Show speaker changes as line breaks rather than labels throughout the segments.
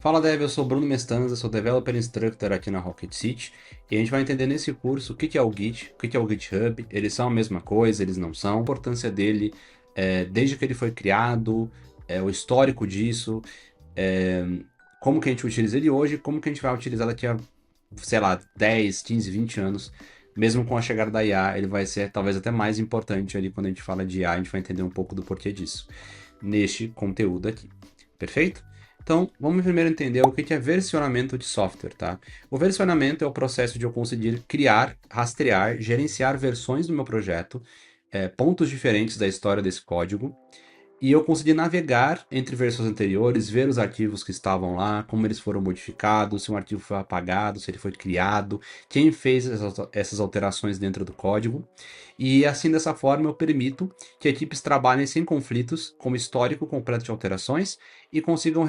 Fala Dev, eu sou Bruno Mestanza, sou Developer Instructor aqui na Rocket City e a gente vai entender nesse curso o que é o Git, o que é o GitHub, eles são a mesma coisa, eles não são, a importância dele desde que ele foi criado, o histórico disso, é, como que a gente utiliza ele hoje, como que a gente vai utilizar daqui a, sei lá, 10, 15, 20 anos, mesmo com a chegada da IA, ele vai ser talvez até mais importante ali quando a gente fala de IA, a gente vai entender um pouco do porquê disso, neste conteúdo aqui, perfeito? Então, vamos primeiro entender o que é versionamento de software, tá? O versionamento é o processo de eu conseguir criar, rastrear, gerenciar versões do meu projeto, pontos diferentes da história desse código, e eu consegui navegar entre versões anteriores, ver os arquivos que estavam lá, como eles foram modificados, se um arquivo foi apagado, se ele foi criado, quem fez essas alterações dentro do código. E assim, dessa forma, eu permito que equipes trabalhem sem conflitos, com histórico completo de alterações, e consigam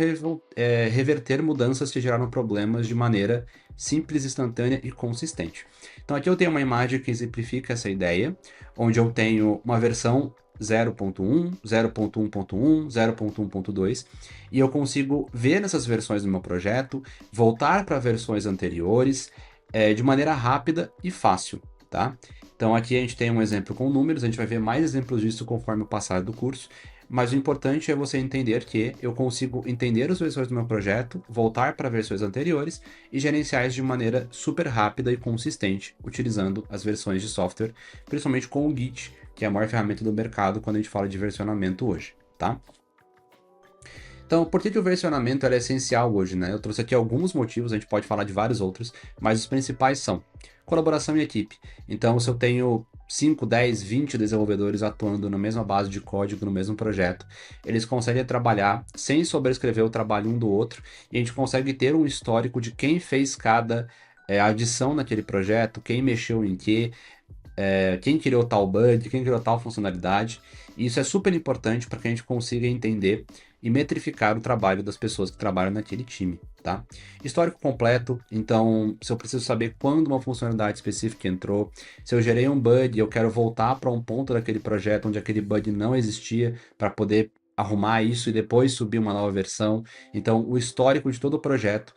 reverter mudanças que geraram problemas de maneira simples, instantânea e consistente. Então aqui eu tenho uma imagem que exemplifica essa ideia, onde eu tenho uma versão 0.1, 0.1.1, 0.1.2 e eu consigo ver nessas versões do meu projeto, voltar para versões anteriores de maneira rápida e fácil, tá? Então aqui a gente tem um exemplo com números, a gente vai ver mais exemplos disso conforme o passar do curso, mas o importante é você entender que eu consigo entender as versões do meu projeto, voltar para versões anteriores e gerenciar isso de maneira super rápida e consistente, utilizando as versões de software, principalmente com o Git, que é a maior ferramenta do mercado quando a gente fala de versionamento hoje, tá? Então, por que o versionamento é essencial hoje, né? Eu trouxe aqui alguns motivos, a gente pode falar de vários outros, mas os principais são colaboração em equipe. Então, se eu tenho 5, 10, 20 desenvolvedores atuando na mesma base de código, no mesmo projeto, eles conseguem trabalhar sem sobrescrever o trabalho um do outro, e a gente consegue ter um histórico de quem fez cada adição naquele projeto, quem mexeu em quê, quem criou tal bug, quem criou tal funcionalidade. E isso é super importante para que a gente consiga entender e metrificar o trabalho das pessoas que trabalham naquele time, tá? Histórico completo, então se eu preciso saber quando uma funcionalidade específica entrou, se eu gerei um bug e eu quero voltar para um ponto daquele projeto onde aquele bug não existia para poder arrumar isso e depois subir uma nova versão. Então, o histórico de todo o projeto,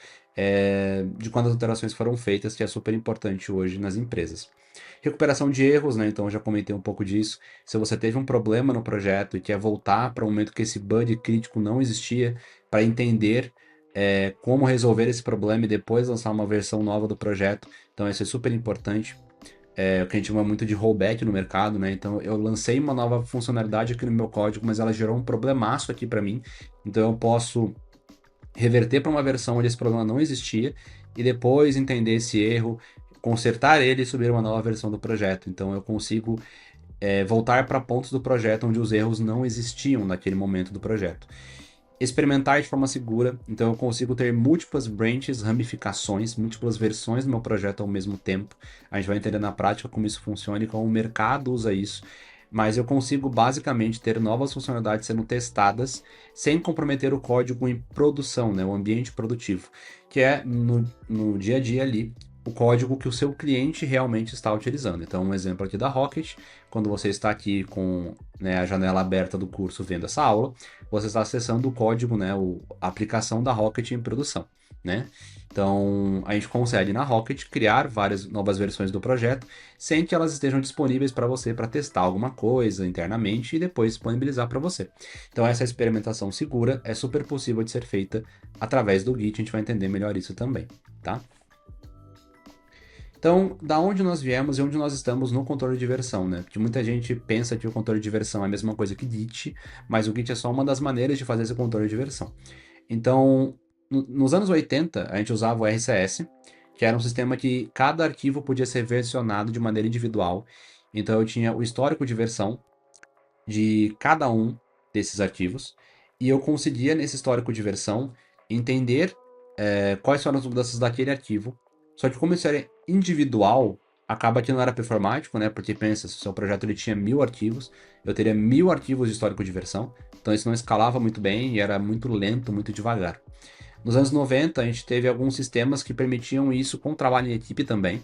de quando as alterações foram feitas, que é super importante hoje nas empresas. Recuperação de erros, né? Então eu já comentei um pouco disso. Se você teve um problema no projeto e quer voltar para um momento que esse bug crítico não existia, para entender como resolver esse problema e depois lançar uma versão nova do projeto. Então isso é super importante. O que a gente chama muito de rollback no mercado, né? Então eu lancei uma nova funcionalidade aqui no meu código, mas ela gerou um problemaço aqui para mim. Então eu posso reverter para uma versão onde esse problema não existia e depois entender esse erro, consertar ele e subir uma nova versão do projeto. Então eu consigo voltar para pontos do projeto onde os erros não existiam naquele momento do projeto. Experimentar de forma segura, então eu consigo ter múltiplas branches, ramificações, múltiplas versões do meu projeto ao mesmo tempo. A gente vai entender na prática como isso funciona e como o mercado usa isso. Mas eu consigo basicamente ter novas funcionalidades sendo testadas sem comprometer o código em produção, né, o ambiente produtivo, que é no dia a dia ali o código que o seu cliente realmente está utilizando. Então, um exemplo aqui da Rocket, quando você está aqui com, né, a janela aberta do curso vendo essa aula, você está acessando o código, né, a aplicação da Rocket em produção, né? Então, a gente consegue na Rocket criar várias novas versões do projeto sem que elas estejam disponíveis para você para testar alguma coisa internamente e depois disponibilizar para você. Então, essa experimentação segura é super possível de ser feita através do Git, a gente vai entender melhor isso também, tá? Então, da onde nós viemos e onde nós estamos no controle de versão, né? Porque muita gente pensa que o controle de versão é a mesma coisa que Git, mas o Git é só uma das maneiras de fazer esse controle de versão. Então, nos anos 80, a gente usava o RCS, que era um sistema que cada arquivo podia ser versionado de maneira individual. Então, eu tinha o histórico de versão de cada um desses arquivos, e eu conseguia, nesse histórico de versão, entender quais foram as mudanças daquele arquivo. Só que como isso era individual, acaba que não era performático, né? Porque pensa, se o seu projeto ele tinha 1000 arquivos, eu teria 1000 arquivos de histórico de versão, então isso não escalava muito bem e era muito lento, muito devagar. Nos anos 90, a gente teve alguns sistemas que permitiam isso com trabalho em equipe também,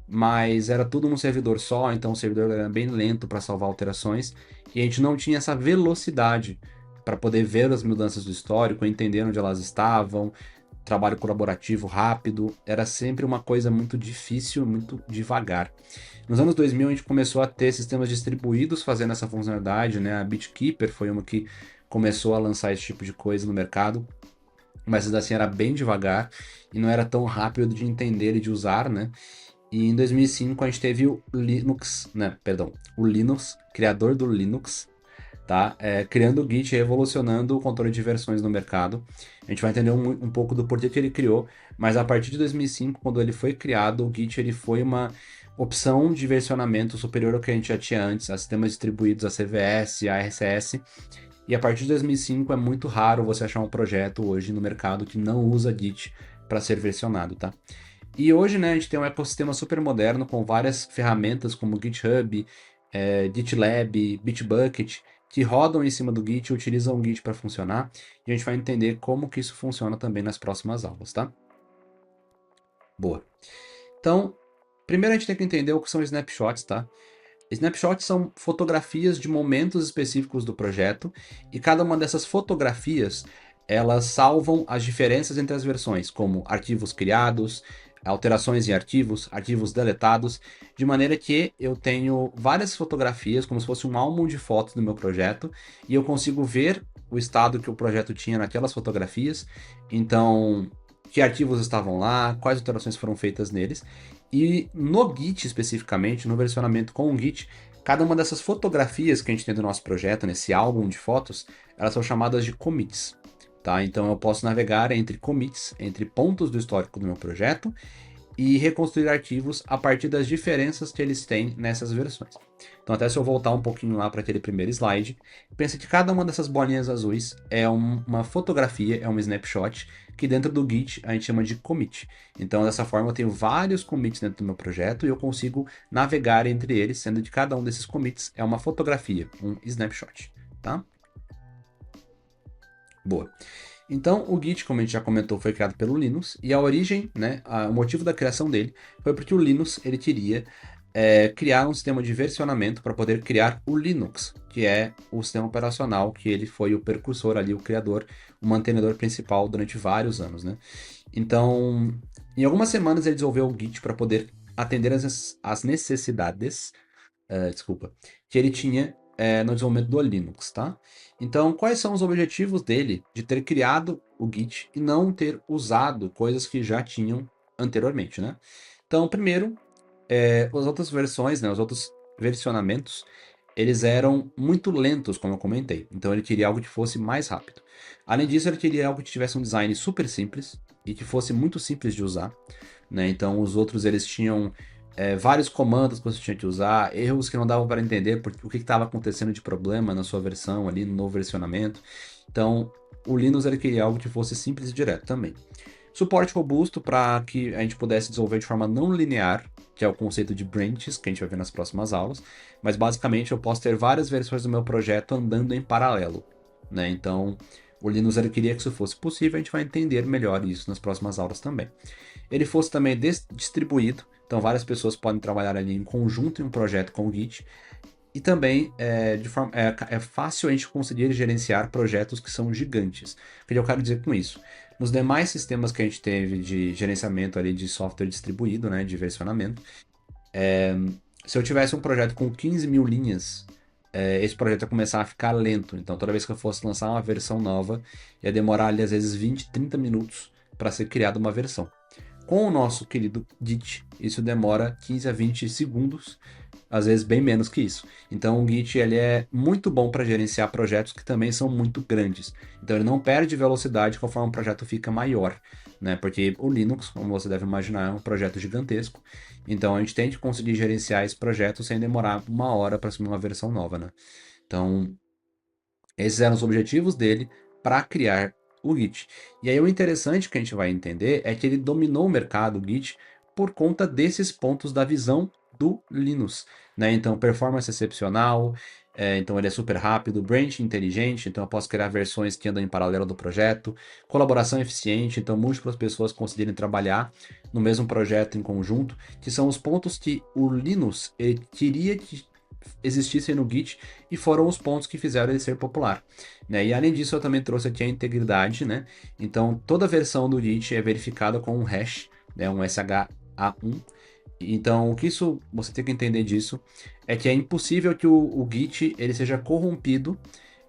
mas era tudo num servidor só, então o servidor era bem lento para salvar alterações, e a gente não tinha essa velocidade para poder ver as mudanças do histórico, entender onde elas estavam. trabalho colaborativo rápido, era sempre uma coisa muito difícil, muito devagar. Nos anos 2000 a gente começou a ter sistemas distribuídos fazendo essa funcionalidade, né? A BitKeeper foi uma que começou a lançar esse tipo de coisa no mercado, mas ainda assim era bem devagar e não era tão rápido de entender e de usar, né? E em 2005 a gente teve o Linux, né? Perdão, o Linus, criador do Linux, tá? Criando o Git, revolucionando o controle de versões no mercado. A gente vai entender um pouco do porquê que ele criou, mas a partir de 2005, quando ele foi criado, o Git ele foi uma opção de versionamento superior ao que a gente já tinha antes, a sistemas distribuídos, a CVS, a RCS. E a partir de 2005 é muito raro você achar um projeto hoje no mercado que não usa Git para ser versionado, tá? E hoje, né, a gente tem um ecossistema super moderno com várias ferramentas como GitHub, GitLab, Bitbucket, que rodam em cima do Git e utilizam o Git para funcionar. E a gente vai entender como que isso funciona também nas próximas aulas, tá? Boa. Então, primeiro a gente tem que entender o que são snapshots, tá? Snapshots são fotografias de momentos específicos do projeto e cada uma dessas fotografias elas salvam as diferenças entre as versões, como arquivos criados, alterações em arquivos, arquivos deletados, de maneira que eu tenho várias fotografias, como se fosse um álbum de fotos do meu projeto, e eu consigo ver o estado que o projeto tinha naquelas fotografias. Então, que arquivos estavam lá, quais alterações foram feitas neles. E no Git especificamente, no versionamento com o Git, cada uma dessas fotografias que a gente tem do nosso projeto, nesse álbum de fotos, elas são chamadas de commits. Tá? Então eu posso navegar entre commits, entre pontos do histórico do meu projeto, e reconstruir arquivos a partir das diferenças que eles têm nessas versões. Então, até se eu voltar um pouquinho lá para aquele primeiro slide, pensa que cada uma dessas bolinhas azuis é uma fotografia, é um snapshot, que dentro do Git a gente chama de commit. Então, dessa forma, eu tenho vários commits dentro do meu projeto e eu consigo navegar entre eles, sendo que cada um desses commits é uma fotografia, um snapshot. Tá? Boa. Então, o Git, como a gente já comentou, foi criado pelo Linus, e a origem, né, o motivo da criação dele foi porque o Linus ele queria criar um sistema de versionamento para poder criar o Linux, que é o sistema operacional que ele foi o precursor ali, o criador, o mantenedor principal durante vários anos, né? Então, em algumas semanas ele desenvolveu o Git para poder atender as necessidades, desculpa, que ele tinha no desenvolvimento do Linux, tá? Então, quais são os objetivos dele de ter criado o Git e não ter usado coisas que já tinham anteriormente, né? Então, primeiro, as outras versões, né, os outros versionamentos, eles eram muito lentos, como eu comentei. Então, ele queria algo que fosse mais rápido. Além disso, ele queria algo que tivesse um design super simples e que fosse muito simples de usar, né? Então, os outros eles tinham vários comandos que você tinha que usar, erros que não davam para entender o que estava acontecendo de problema na sua versão ali, no novo versionamento. Então, o Linux ele queria algo que fosse simples e direto também. Suporte robusto para que a gente pudesse desenvolver de forma não linear, que é o conceito de branches, que a gente vai ver nas próximas aulas. Mas basicamente eu posso ter várias versões do meu projeto andando em paralelo, né? Então, o Linux ele queria que isso fosse possível, a gente vai entender melhor isso nas próximas aulas também. Ele fosse também distribuído, então várias pessoas podem trabalhar ali em conjunto em um projeto com o Git. E também é fácil a gente conseguir gerenciar projetos que são gigantes. O que eu quero dizer com isso? Nos demais sistemas que a gente teve de gerenciamento ali de software distribuído, né, de versionamento, se eu tivesse um projeto com 15 mil linhas, esse projeto ia começar a ficar lento. Então, toda vez que eu fosse lançar uma versão nova, ia demorar ali às vezes 20, 30 minutos para ser criada uma versão. Com o nosso querido Git, isso demora 15 a 20 segundos, às vezes bem menos que isso. Então o Git ele é muito bom para gerenciar projetos que também são muito grandes. Então ele não perde velocidade conforme o projeto fica maior, né? Porque o Linux, como você deve imaginar, é um projeto gigantesco. Então a gente tem que conseguir gerenciar esse projeto sem demorar uma hora para assumir uma versão nova, né? Então esses eram os objetivos dele para criar o Git. E aí o interessante que a gente vai entender é que ele dominou o mercado, o Git, por conta desses pontos da visão do Linux, né? Então, performance excepcional, então ele é super rápido, branch inteligente, então eu posso criar versões que andam em paralelo do projeto, colaboração eficiente, então múltiplas pessoas conseguirem trabalhar no mesmo projeto em conjunto, que são os pontos que o Linux ele queria que existissem no Git e foram os pontos que fizeram ele ser popular, né? E além disso, eu também trouxe aqui a integridade, né? Então, toda versão do Git é verificada com um hash, né? Um SHA-1. Então, o que isso você tem que entender disso é que é impossível que o Git ele seja corrompido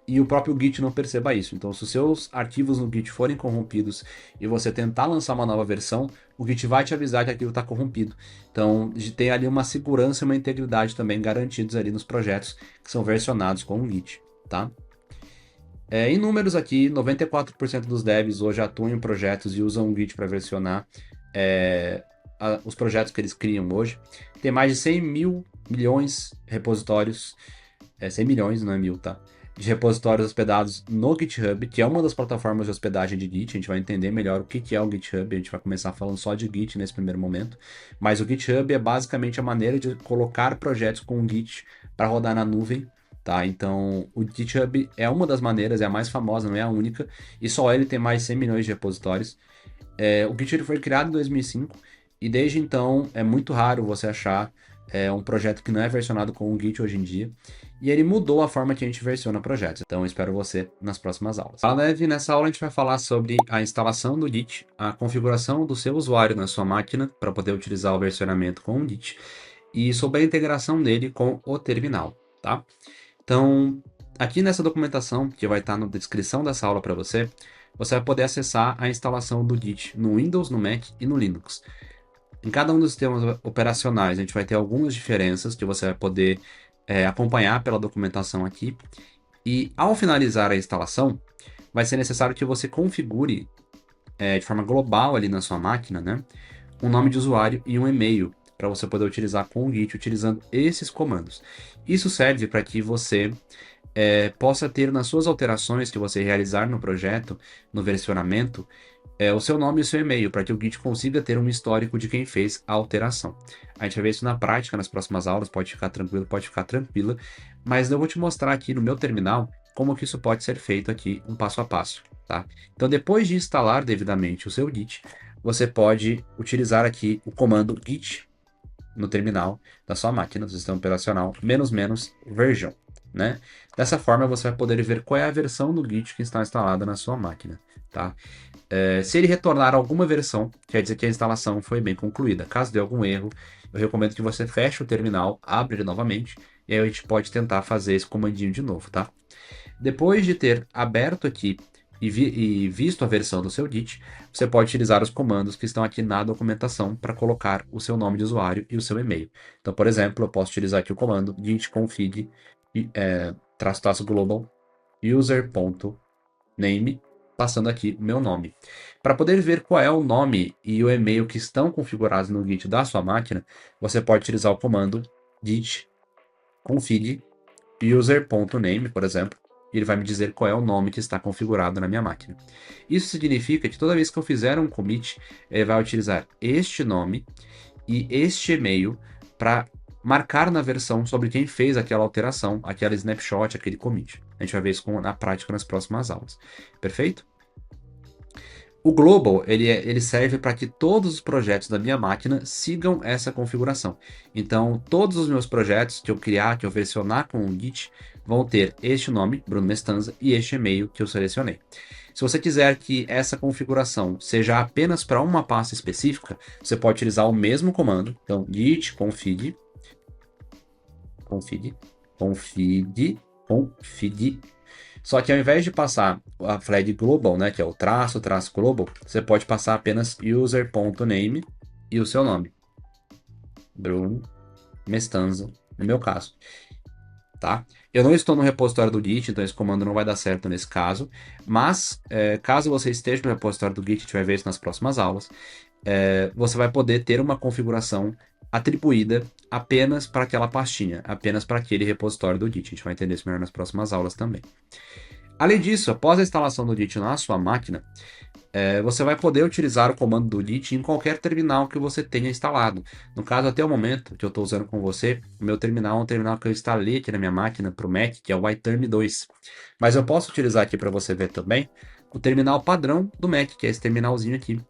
e o próprio Git não perceba isso. Então, se os seus arquivos no Git forem corrompidos e você tentar lançar uma nova versão, o Git vai te avisar que aquilo está corrompido. Então, tem ali uma segurança e uma integridade também garantidos ali nos projetos que são versionados com o Git, tá? Em números aqui, 94% dos devs hoje atuam em projetos e usam o Git para versionar os projetos que eles criam hoje. Tem mais de 100 mil milhões repositórios, 100 milhões, não é mil, tá? De repositórios hospedados no GitHub, que é uma das plataformas de hospedagem de Git. A gente vai entender melhor o que é o GitHub, a gente vai começar falando só de Git nesse primeiro momento. Mas o GitHub é basicamente a maneira de colocar projetos com o Git para rodar na nuvem, tá? Então, o GitHub é uma das maneiras, é a mais famosa, não é a única, e só ele tem mais de 100 milhões de repositórios. O Git ele foi criado em 2005, e desde então é muito raro você achar um projeto que não é versionado com o Git hoje em dia. E ele mudou a forma que a gente versiona projetos. Então eu espero você nas próximas aulas. Fala Neve, nessa aula a gente vai falar sobre a instalação do Git, a configuração do seu usuário na sua máquina para poder utilizar o versionamento com o Git e sobre a integração dele com o terminal, tá? Então, aqui nessa documentação, que vai estar na descrição dessa aula para você, você vai poder acessar a instalação do Git no Windows, no Mac e no Linux. Em cada um dos sistemas operacionais, a gente vai ter algumas diferenças que você vai poder acompanhar pela documentação aqui. E ao finalizar a instalação, vai ser necessário que você configure de forma global ali na sua máquina, né, um nome de usuário e um e-mail para você poder utilizar com o Git utilizando esses comandos. Isso serve para que você possa ter nas suas alterações que você realizar no projeto, no versionamento, o seu nome e o seu e-mail, para que o Git consiga ter um histórico de quem fez a alteração. A gente vai ver isso na prática, nas próximas aulas, pode ficar tranquilo, pode ficar tranquila, mas eu vou te mostrar aqui no meu terminal como que isso pode ser feito aqui, um passo a passo, tá? Então, depois de instalar devidamente o seu Git, você pode utilizar aqui o comando git no terminal da sua máquina, do sistema operacional, --version, né? Dessa forma, você vai poder ver qual é a versão do Git que está instalada na sua máquina, tá? Se ele retornar alguma versão, quer dizer que a instalação foi bem concluída. Caso dê algum erro, eu recomendo que você feche o terminal, abre ele novamente, e aí a gente pode tentar fazer esse comandinho de novo, tá? Depois de ter aberto aqui e visto a versão do seu Git, você pode utilizar os comandos que estão aqui na documentação para colocar o seu nome de usuário e o seu e-mail. Então, por exemplo, eu posso utilizar aqui o comando git config --global user.name, passando aqui o meu nome. Para poder ver qual é o nome e o e-mail que estão configurados no Git da sua máquina, você pode utilizar o comando git config user.name, por exemplo, e ele vai me dizer qual é o nome que está configurado na minha máquina. Isso significa que toda vez que eu fizer um commit, ele vai utilizar este nome e este e-mail para marcar na versão sobre quem fez aquela alteração, aquela snapshot, aquele commit. A gente vai ver isso na prática nas próximas aulas. Perfeito? O global, ele serve para que todos os projetos da minha máquina sigam essa configuração. Então, todos os meus projetos que eu criar, que eu versionar com o Git, vão ter este nome, Bruno Mestanza, e este e-mail que eu selecionei. Se você quiser que essa configuração seja apenas para uma pasta específica, você pode utilizar o mesmo comando. Então, git config só que ao invés de passar a flag global, né, que é o traço global, você pode passar apenas user.name e o seu nome. Bruno Mestanza, no meu caso. Tá? Eu não estou no repositório do Git, então esse comando não vai dar certo nesse caso. Mas, caso você esteja no repositório do Git, a gente vai ver isso nas próximas aulas, você vai poder ter uma configuração atribuída apenas para aquela pastinha, apenas para aquele repositório do Git. A gente vai entender isso melhor nas próximas aulas também. Além disso, após a instalação do Git na sua máquina, você vai poder utilizar o comando do Git em qualquer terminal que você tenha instalado. No caso, até o momento que eu estou usando com você, o meu terminal é um terminal que eu instalei aqui na minha máquina para o Mac, que é o iTerm 2. Mas eu posso utilizar aqui para você ver também o terminal padrão do Mac, que é esse terminalzinho aqui.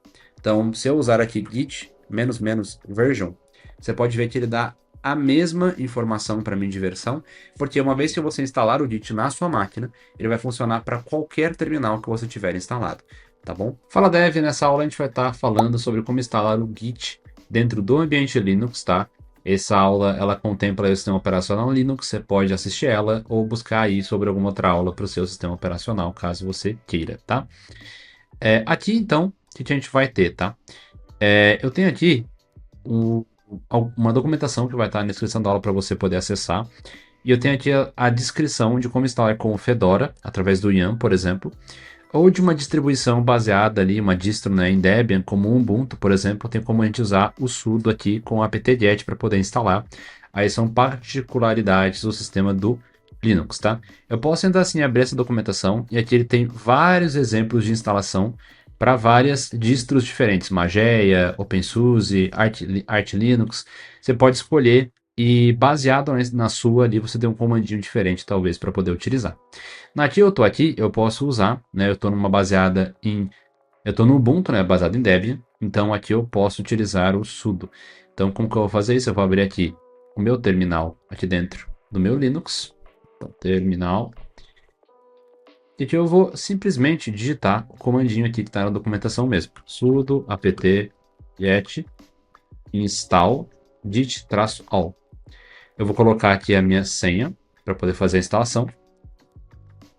Então, se eu usar aqui git --version, você pode ver que ele dá a mesma informação para mim de versão, porque uma vez que você instalar o Git na sua máquina, ele vai funcionar para qualquer terminal que você tiver instalado, tá bom? Fala Dev, nessa aula a gente vai estar falando sobre como instalar o Git dentro do ambiente Linux, tá? Essa aula, ela contempla o sistema operacional Linux, você pode assistir ela ou buscar aí sobre alguma outra aula para o seu sistema operacional, caso você queira, tá? Aqui, então, o que a gente vai ter, tá? Eu tenho aqui uma documentação que vai estar na descrição da aula para você poder acessar. E eu tenho aqui a descrição de como instalar com o Fedora, através do YAM, por exemplo, ou de uma distribuição baseada ali, uma distro, né, em Debian, como o Ubuntu, por exemplo, tem como a gente usar o sudo aqui com apt-get para poder instalar. Aí são particularidades do sistema do Linux, tá? Eu posso ainda assim abrir essa documentação e aqui ele tem vários exemplos de instalação para várias distros diferentes, Mageia, OpenSUSE, Arch Linux. Você pode escolher e baseado na sua ali você tem um comandinho diferente talvez para poder utilizar. Aqui eu estou aqui, eu posso usar, né? Eu estou numa baseada em, eu estou no Ubuntu, né? Baseado em Debian. Então aqui eu posso utilizar o sudo. Então como que eu vou fazer isso? Eu vou abrir aqui o meu terminal aqui dentro do meu Linux. Então, terminal. E aqui eu vou simplesmente digitar o comandinho aqui que está na documentação mesmo. Sudo apt-get install git-all. Eu vou colocar aqui a minha senha para poder fazer a instalação.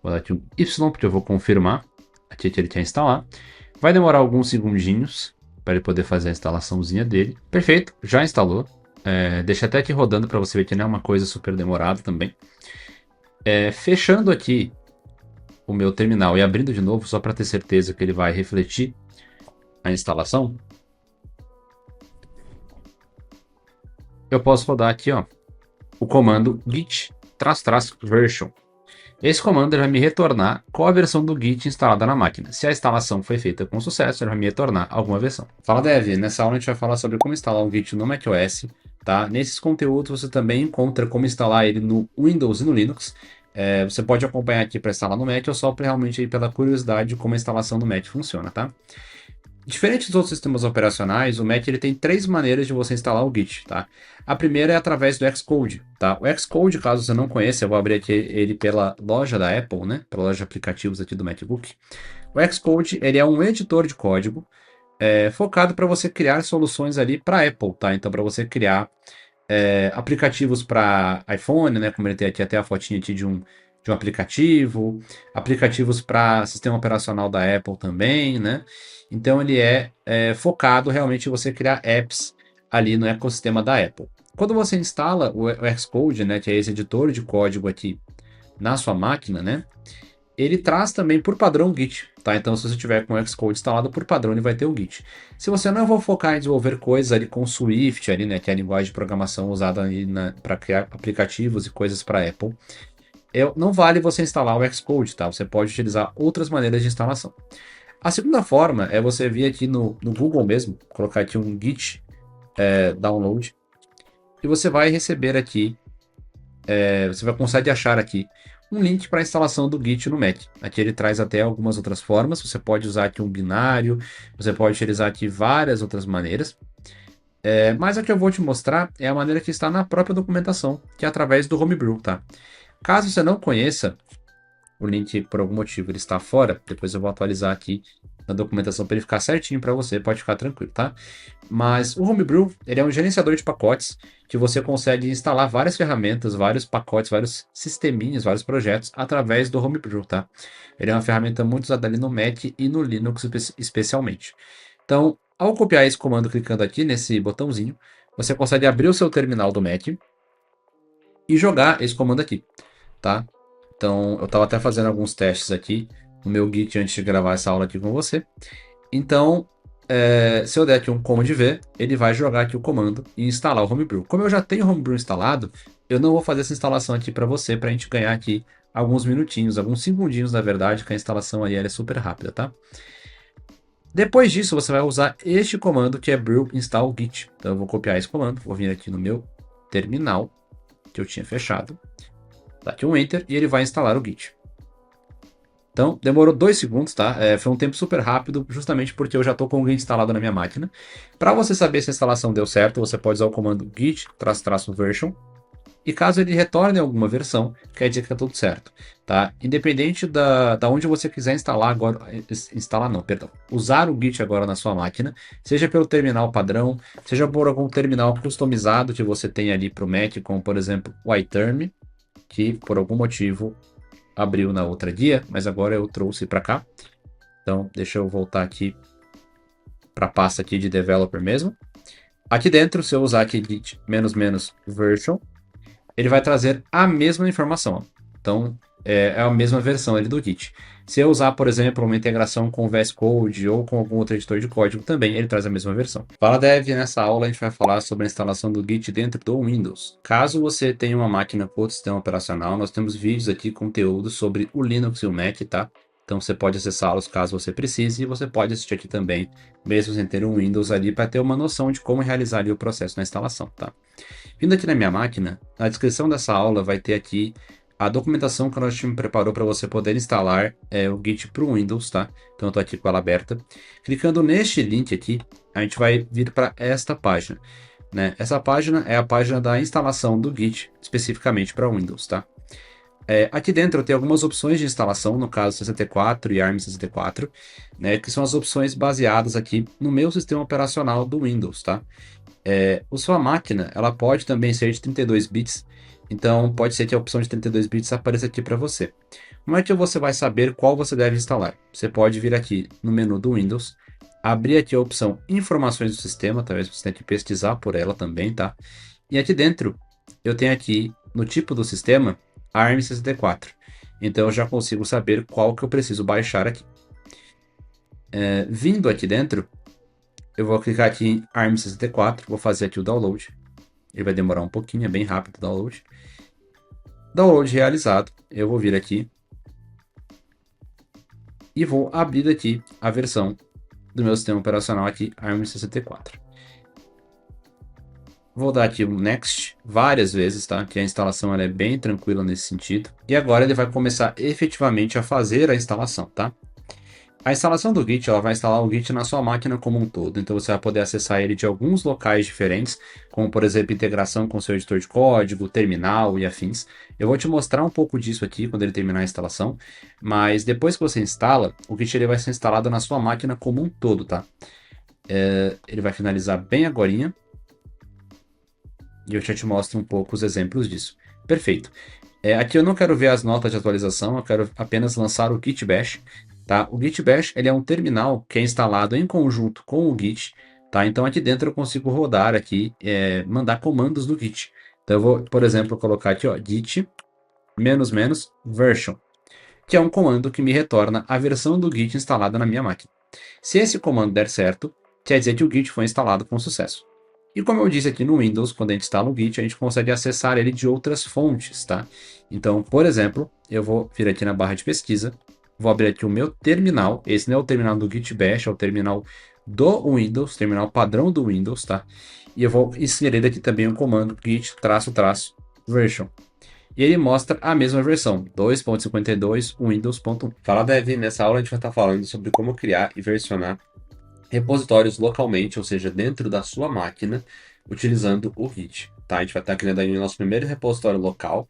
Vou dar aqui um Y, porque eu vou confirmar aqui que ele quer instalar. Vai demorar alguns segundinhos para ele poder fazer a instalaçãozinha dele. Perfeito, já instalou. Deixa até aqui rodando para você ver que não é uma coisa super demorada também. Fechando aqui o meu terminal e abrindo de novo, só para ter certeza que ele vai refletir a instalação, eu posso rodar aqui, ó, o comando git-version. Esse comando vai me retornar qual a versão do Git instalada na máquina. Se a instalação foi feita com sucesso, ele vai me retornar alguma versão. Fala Dev, nessa aula a gente vai falar sobre como instalar um Git no macOS, tá? Nesses conteúdos você também encontra como instalar ele no Windows e no Linux. Você pode acompanhar aqui para instalar no Mac ou só realmente aí pela curiosidade de como a instalação do Mac funciona, tá? Diferente dos outros sistemas operacionais, o Mac ele tem 3 maneiras de você instalar o Git, tá? A primeira é através do Xcode, tá? O Xcode, caso você não conheça, eu vou abrir aqui ele pela loja da Apple, né? Pela loja de aplicativos aqui do MacBook. O Xcode, ele é um editor de código focado para você criar soluções ali para Apple, tá? Então, para você criar aplicativos para iPhone, né? Como ele tem aqui até a fotinha aqui de um aplicativo, aplicativos para sistema operacional da Apple também, né? Então ele é focado realmente em você criar apps ali no ecossistema da Apple. Quando você instala o Xcode, né, que é esse editor de código aqui na sua máquina, né? Ele traz também por padrão o Git, tá? Então, se você tiver com o Xcode instalado, por padrão ele vai ter o Git. Se você não for focar em desenvolver coisas ali com Swift, ali, né, que é a linguagem de programação usada para criar aplicativos e coisas para Apple, não vale você instalar o Xcode, tá? Você pode utilizar outras maneiras de instalação. A segunda forma é você vir aqui no Google mesmo, colocar aqui um Git download, e você vai receber aqui, você vai conseguir achar aqui um link para a instalação do Git no Mac. Aqui ele traz até algumas outras formas, você pode usar aqui um binário, você pode utilizar aqui várias outras maneiras, mas a que eu vou te mostrar é a maneira que está na própria documentação, que é através do Homebrew, tá? Caso você não conheça, o link por algum motivo ele está fora, depois eu vou atualizar aqui na documentação para ele ficar certinho para você, pode ficar tranquilo, tá? Mas o Homebrew, ele é um gerenciador de pacotes que você consegue instalar várias ferramentas, vários pacotes, vários sisteminhas, vários projetos através do Homebrew, tá? Ele é uma ferramenta muito usada ali no Mac e no Linux especialmente. Então, ao copiar esse comando clicando aqui nesse botãozinho, você consegue abrir o seu terminal do Mac e jogar esse comando aqui, tá? Então, eu estava até fazendo alguns testes aqui no meu Git antes de gravar essa aula aqui com você. Então, se eu der aqui um command V, ele vai jogar aqui o comando e instalar o Homebrew. Como eu já tenho o Homebrew instalado, eu não vou fazer essa instalação aqui para você, para a gente ganhar aqui alguns minutinhos, alguns segundinhos, na verdade, que a instalação aí ela é super rápida, tá? Depois disso, você vai usar este comando que é brew install git. Então, eu vou copiar esse comando, vou vir aqui no meu terminal, que eu tinha fechado. Dá aqui um Enter e ele vai instalar o Git. Então, demorou 2 segundos, tá? Foi um tempo super rápido, justamente porque eu já estou com o Git instalado na minha máquina. Para você saber se a instalação deu certo, você pode usar o comando git-version. E caso ele retorne alguma versão, quer dizer que está tudo certo, tá? Independente da onde você quiser instalar agora, instalar não, perdão, usar o Git agora na sua máquina, seja pelo terminal padrão, seja por algum terminal customizado que você tem ali para o Mac, como por exemplo o iTerm, que por algum motivo abriu na outra guia, mas agora eu trouxe para cá. Então, deixa eu voltar aqui para a pasta aqui de developer mesmo. Aqui dentro, se eu usar aqui git --version, ele vai trazer a mesma informação. Então, é a mesma versão ali do Git. Se eu usar, por exemplo, uma integração com o VS Code ou com algum outro editor de código também, ele traz a mesma versão. Fala Dev, nessa aula a gente vai falar sobre a instalação do Git dentro do Windows. Caso você tenha uma máquina com outro sistema operacional, nós temos vídeos aqui, conteúdo sobre o Linux e o Mac, tá? Então você pode acessá-los caso você precise, e você pode assistir aqui também, mesmo sem ter um Windows ali, para ter uma noção de como realizar ali o processo na instalação, tá? Vindo aqui na minha máquina, na descrição dessa aula vai ter aqui a documentação que o nosso time preparou para você poder instalar o Git para o Windows, tá? Então eu estou aqui com ela aberta. Clicando neste link aqui, a gente vai vir para esta página, né? Essa página é a página da instalação do Git, especificamente para Windows, tá? Aqui dentro tem algumas opções de instalação, no caso 64 e ARM64, né, que são as opções baseadas aqui no meu sistema operacional do Windows, tá? A sua máquina, ela pode também ser de 32 bits, então pode ser que a opção de 32 bits apareça aqui para você. Como é que você vai saber qual você deve instalar? Você pode vir aqui no menu do Windows, abrir aqui a opção Informações do Sistema, talvez você tenha que pesquisar por ela também, tá? E aqui dentro, eu tenho aqui, no tipo do sistema, ARM64. Então eu já consigo saber qual que eu preciso baixar aqui. Vindo aqui dentro, eu vou clicar aqui em ARM64, vou fazer aqui o download. Ele vai demorar um pouquinho, é bem rápido o download. Download realizado, eu vou vir aqui e vou abrir aqui a versão do meu sistema operacional aqui, ARM64. Vou dar aqui um Next várias vezes, tá? Que a instalação ela é bem tranquila nesse sentido. E agora ele vai começar efetivamente a fazer a instalação, tá? A instalação do Git, ela vai instalar o Git na sua máquina como um todo, então você vai poder acessar ele de alguns locais diferentes, como por exemplo integração com seu editor de código, terminal e afins. Eu vou te mostrar um pouco disso aqui quando ele terminar a instalação, mas depois que você instala, o Git ele vai ser instalado na sua máquina como um todo, tá? Ele vai finalizar bem agorinha, e eu já te mostro um pouco os exemplos disso. Perfeito. Aqui eu não quero ver as notas de atualização, eu quero apenas lançar o Git Bash. Tá? O Git Bash ele é um terminal que é instalado em conjunto com o Git. Tá? Então aqui dentro eu consigo rodar aqui, mandar comandos do Git. Então eu vou, por exemplo, colocar aqui ó, git --version, que é um comando que me retorna a versão do Git instalada na minha máquina. Se esse comando der certo, quer dizer que o Git foi instalado com sucesso. E como eu disse aqui no Windows, quando a gente instala o Git, a gente consegue acessar ele de outras fontes, tá? Então, por exemplo, eu vou vir aqui na barra de pesquisa, vou abrir aqui o meu terminal. Esse não é o terminal do Git Bash, é o terminal do Windows, terminal padrão do Windows, tá? E eu vou inserir aqui também o comando git-version. E ele mostra a mesma versão, 2.52 Windows.1. Fala Dev, nessa aula a gente vai estar falando sobre como criar e versionar repositórios localmente, ou seja, dentro da sua máquina, utilizando o Git. Tá? A gente vai estar criando aí o nosso primeiro repositório local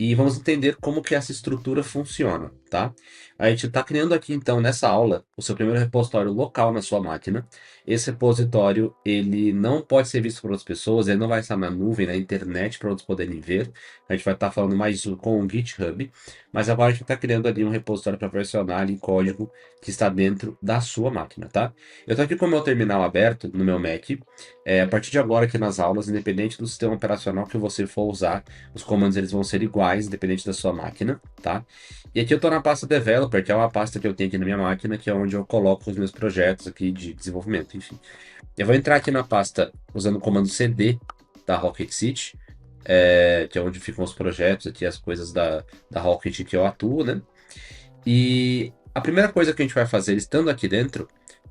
e vamos entender como que essa estrutura funciona, tá? A gente está criando aqui, então, nessa aula, o seu primeiro repositório local na sua máquina. Esse repositório, ele não pode ser visto por outras pessoas, ele não vai estar na nuvem, na internet, para outros poderem ver. A gente vai estar falando mais com o GitHub, mas agora a gente está criando ali um repositório para versionar ali código que está dentro da sua máquina, tá? Eu estou aqui com o meu terminal aberto no meu Mac. A partir de agora, aqui nas aulas, independente do sistema operacional que você for usar, os comandos eles vão ser iguais, independente da sua máquina, tá? E aqui eu estou na pasta Developer, que é uma pasta que eu tenho aqui na minha máquina, que é onde eu coloco os meus projetos aqui de desenvolvimento, enfim. Eu vou entrar aqui na pasta usando o comando cd da Rocket City, que é onde ficam os projetos aqui, as coisas da Rocket que eu atuo, né? E a primeira coisa que a gente vai fazer, estando aqui dentro,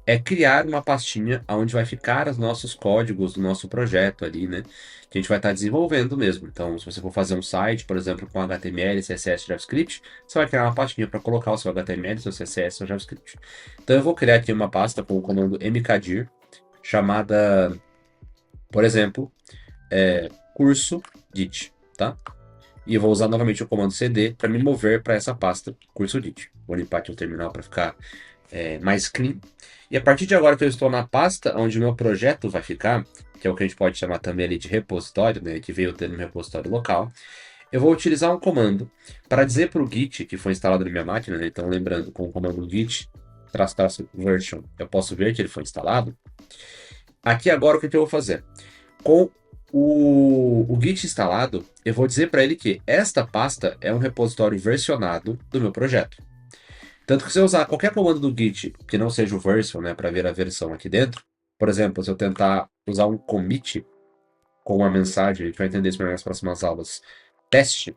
é criar uma pastinha onde vai ficar os nossos códigos do nosso projeto ali, né? Que a gente vai estar desenvolvendo mesmo. Então, se você for fazer um site, por exemplo, com HTML, CSS, JavaScript, você vai criar uma pastinha para colocar o seu HTML, seu CSS, seu JavaScript. Então, eu vou criar aqui uma pasta com o comando mkdir, chamada, por exemplo, curso Git, tá? E eu vou usar novamente o comando cd para me mover para essa pasta, curso Git. Vou limpar aqui o terminal para ficar mais clean. E a partir de agora que eu estou na pasta onde o meu projeto vai ficar, que é o que a gente pode chamar também ali de repositório, né, que veio tendo um repositório local, eu vou utilizar um comando para dizer para o Git que foi instalado na minha máquina, né, então lembrando, com o comando git --version, eu posso ver que ele foi instalado. Aqui agora o que eu vou fazer? Com o Git instalado, eu vou dizer para ele que esta pasta é um repositório versionado do meu projeto. Tanto que se eu usar qualquer comando do Git que não seja o version, né, para ver a versão aqui dentro, por exemplo, se eu tentar usar um commit com uma mensagem, a gente vai entender isso melhor nas próximas aulas, teste,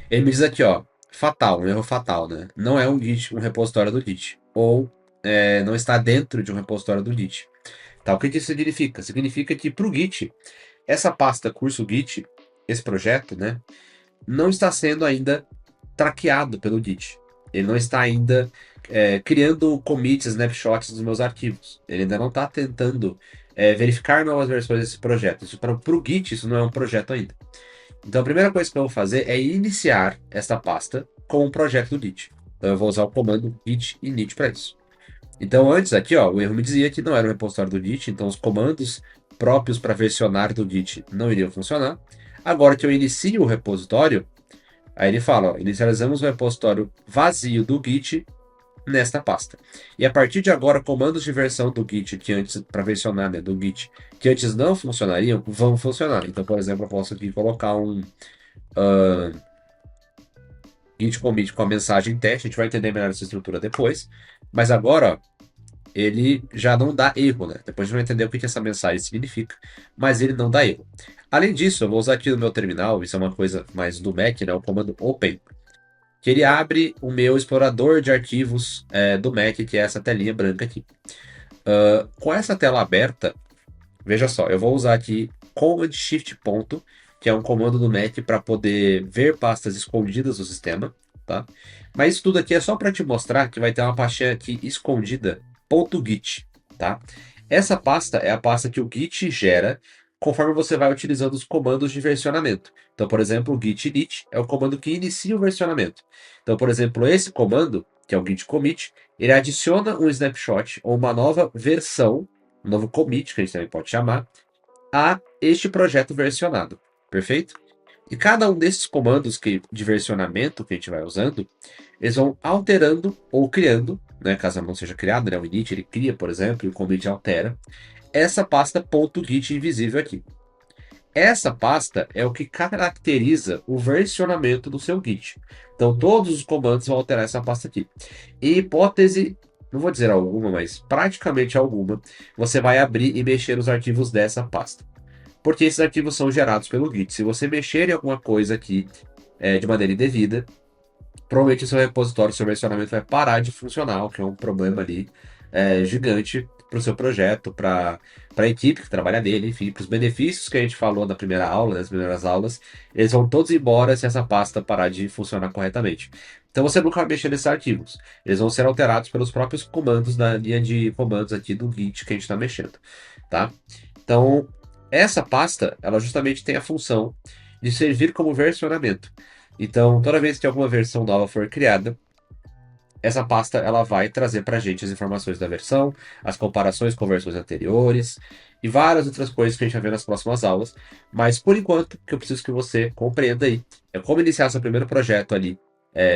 ele me diz aqui, ó, fatal, um erro fatal, né? Não é um Git, um repositório do Git. Ou não está dentro de um repositório do Git. Tá, o que isso significa? Significa que para o Git, essa pasta curso Git, esse projeto, né, não está sendo ainda traqueado pelo Git. Ele não está ainda criando commits, snapshots dos meus arquivos. Ele ainda não está tentando verificar novas versões desse projeto. Isso para o Git, isso não é um projeto ainda. Então a primeira coisa que eu vou fazer é iniciar esta pasta com um projeto do Git. Então eu vou usar o comando git init para isso. Então antes aqui, ó, o erro me dizia que não era um repositório do Git, então os comandos próprios para versionar do Git não iriam funcionar. Agora que eu inicio o repositório, aí ele fala, ó, inicializamos o repositório vazio do Git nesta pasta. E a partir de agora, comandos de versão do Git que antes, para versionar, né, do Git, que antes não funcionariam, vão funcionar. Então, por exemplo, eu posso aqui colocar um Git commit com a mensagem teste, a gente vai entender melhor essa estrutura depois. Mas agora, ó, ele já não dá erro, né? Depois a gente vai entender o que essa mensagem significa, mas ele não dá erro. Além disso, eu vou usar aqui no meu terminal, isso é uma coisa mais do Mac, né? O comando open, que ele abre o meu explorador de arquivos do Mac, que é essa telinha branca aqui. Com essa tela aberta, veja só, eu vou usar aqui Command Shift ponto, que é um comando do Mac para poder ver pastas escondidas do sistema, tá? Mas isso tudo aqui é só para te mostrar que vai ter uma pastinha aqui escondida, .git, tá? Essa pasta é a pasta que o Git gera conforme você vai utilizando os comandos de versionamento. Então, por exemplo, o git init é o comando que inicia o versionamento. Então, por exemplo, esse comando, que é o git commit, ele adiciona um snapshot ou uma nova versão, um novo commit, que a gente também pode chamar, a este projeto versionado. Perfeito? E cada um desses comandos de versionamento que a gente vai usando, eles vão alterando ou criando, né, caso não seja criado, né, o init ele cria, por exemplo, e o commit altera, essa pasta .git invisível aqui. Essa pasta é o que caracteriza o versionamento do seu Git. Então, todos os comandos vão alterar essa pasta aqui. Em hipótese, não vou dizer alguma, mas praticamente alguma, você vai abrir e mexer nos arquivos dessa pasta. Porque esses arquivos são gerados pelo Git. Se você mexer em alguma coisa aqui de maneira indevida, provavelmente o seu repositório, o seu versionamento vai parar de funcionar, o que é um problema ali gigante para o seu projeto, para a equipe que trabalha nele, enfim, para os benefícios que a gente falou na primeira aula, nas primeiras aulas, eles vão todos embora se essa pasta parar de funcionar corretamente. Então você nunca vai mexer nesses arquivos. Eles vão ser alterados pelos próprios comandos da linha de comandos aqui do Git que a gente está mexendo, tá? Então, essa pasta, ela justamente tem a função de servir como versionamento. Então, toda vez que alguma versão nova for criada, essa pasta ela vai trazer para a gente as informações da versão, as comparações com versões anteriores e várias outras coisas que a gente vai ver nas próximas aulas. Mas, por enquanto, o que eu preciso que você compreenda aí é como iniciar seu primeiro projeto ali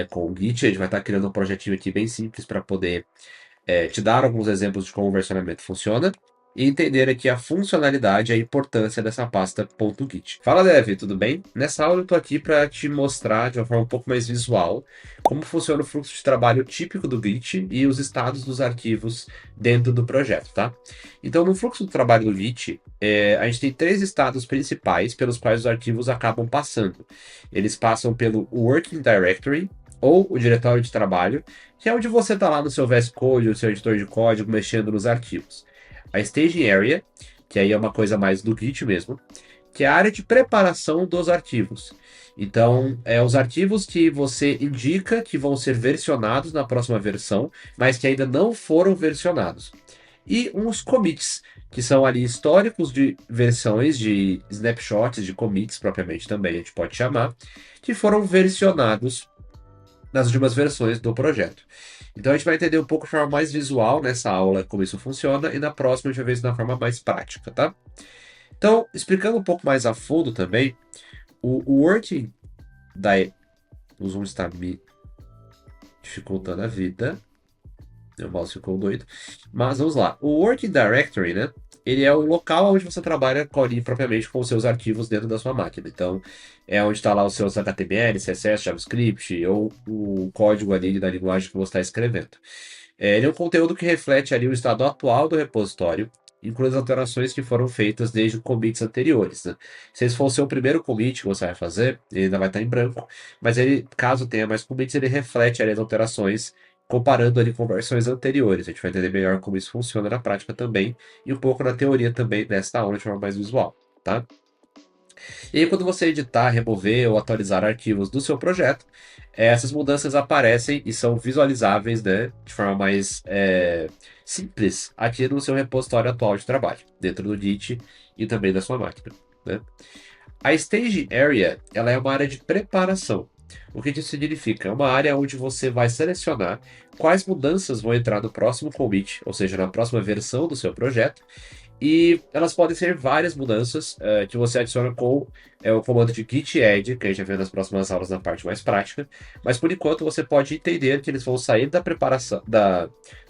com o Git. A gente vai estar criando um projetinho aqui bem simples para poder te dar alguns exemplos de como o versionamento funciona e entender aqui a funcionalidade e a importância dessa pasta .git. Fala, Dev, tudo bem? Nessa aula eu estou aqui para te mostrar de uma forma um pouco mais visual como funciona o fluxo de trabalho típico do Git e os estados dos arquivos dentro do projeto, tá? Então, no fluxo do trabalho do Git, a gente tem três estados principais pelos quais os arquivos acabam passando. Eles passam pelo Working Directory, ou o diretório de trabalho, que é onde você está lá no seu VS Code, o seu editor de código, mexendo nos arquivos. A Staging Area, que aí é uma coisa mais do Git mesmo, que é a área de preparação dos arquivos. Então, é os arquivos que você indica que vão ser versionados na próxima versão, mas que ainda não foram versionados. E uns commits, que são ali históricos de versões, de snapshots, de commits propriamente também, a gente pode chamar, que foram versionados nas últimas versões do projeto. Então a gente vai entender um pouco de forma mais visual nessa aula como isso funciona, e na próxima a gente vai ver isso na forma mais prática, tá? Então, explicando um pouco mais a fundo também, o Word da. O Zoom está me dificultando a vida. Meu mouse ficou doido. Mas vamos lá. O Working Directory, né? Ele é o local onde você trabalha ali propriamente com os seus arquivos dentro da sua máquina. Então, é onde está lá os seus HTML, CSS, JavaScript ou o código ali da linguagem que você está escrevendo. Ele é um conteúdo que reflete ali o estado atual do repositório, incluindo as alterações que foram feitas desde commits anteriores, né? Se esse for o seu primeiro commit que você vai fazer, ele ainda vai estar em branco, mas ele, caso tenha mais commits, ele reflete ali as alterações comparando ali com versões anteriores. A gente vai entender melhor como isso funciona na prática também, e um pouco na teoria também desta aula de forma mais visual, tá? E aí, quando você editar, remover ou atualizar arquivos do seu projeto, essas mudanças aparecem e são visualizáveis, né, de forma mais simples aqui no seu repositório atual de trabalho, dentro do Git e também da sua máquina, né? A Stage Area, ela é uma área de preparação. O que isso significa? É uma área onde você vai selecionar quais mudanças vão entrar no próximo commit, ou seja, na próxima versão do seu projeto, e elas podem ser várias mudanças que você adiciona com o comando de git add, que a gente vai ver nas próximas aulas na parte mais prática. Mas por enquanto você pode entender que eles vão sair da preparação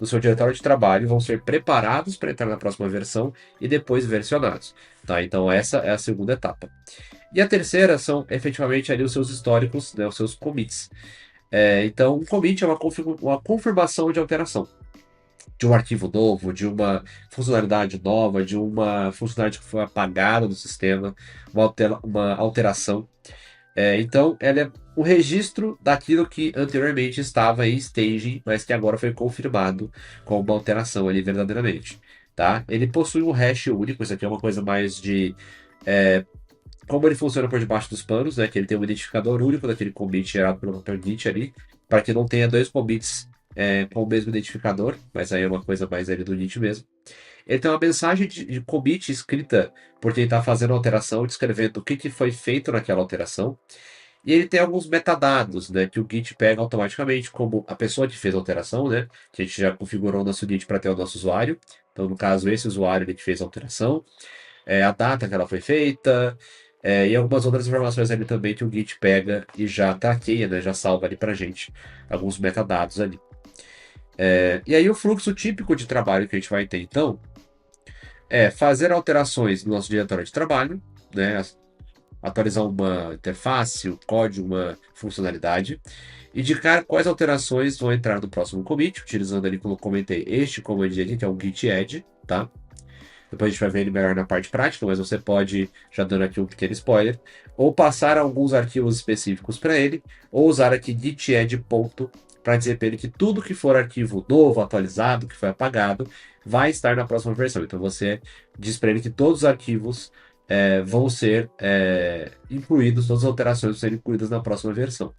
do seu diretório de trabalho, vão ser preparados para entrar na próxima versão e depois versionados. Tá? Então essa é a segunda etapa. E a terceira são efetivamente ali os seus históricos, né, os seus commits. Então, um commit é uma confirmação de alteração de um arquivo novo, de uma funcionalidade nova, de uma funcionalidade que foi apagada do sistema, uma alteração. Então, ela é um registro daquilo que anteriormente estava em staging, mas que agora foi confirmado com uma alteração ali verdadeiramente. Tá? Ele possui um hash único, isso aqui é uma coisa mais de como ele funciona por debaixo dos panos, né? Que ele tem um identificador único daquele commit gerado pelo próprio Git ali, para que não tenha dois commits com o mesmo identificador, mas aí é uma coisa mais ali do Git mesmo. Ele tem uma mensagem de commit escrita por quem está fazendo a alteração, descrevendo o que foi feito naquela alteração. E ele tem alguns metadados, né, que o Git pega automaticamente, como a pessoa que fez a alteração, né, que a gente já configurou o nosso Git para ter o nosso usuário. Então, no caso, esse usuário ele que fez a alteração, a data que ela foi feita, e algumas outras informações ali também que o Git pega e já traqueia, né, já salva ali para gente alguns metadados ali. E aí o fluxo típico de trabalho que a gente vai ter, então, é fazer alterações no nosso diretório de trabalho, né, atualizar uma interface, um código, uma funcionalidade, indicar quais alterações vão entrar no próximo commit, utilizando ali, como eu comentei, este command aqui, que é o git add, tá? Depois a gente vai ver ele melhor na parte prática, mas você pode, já dando aqui um pequeno spoiler, ou passar alguns arquivos específicos para ele, ou usar aqui git add ponto para dizer para ele que tudo que for arquivo novo, atualizado, que foi apagado, vai estar na próxima versão. Então você diz para ele que todos os arquivos vão ser incluídos, todas as alterações vão ser incluídas na próxima versão.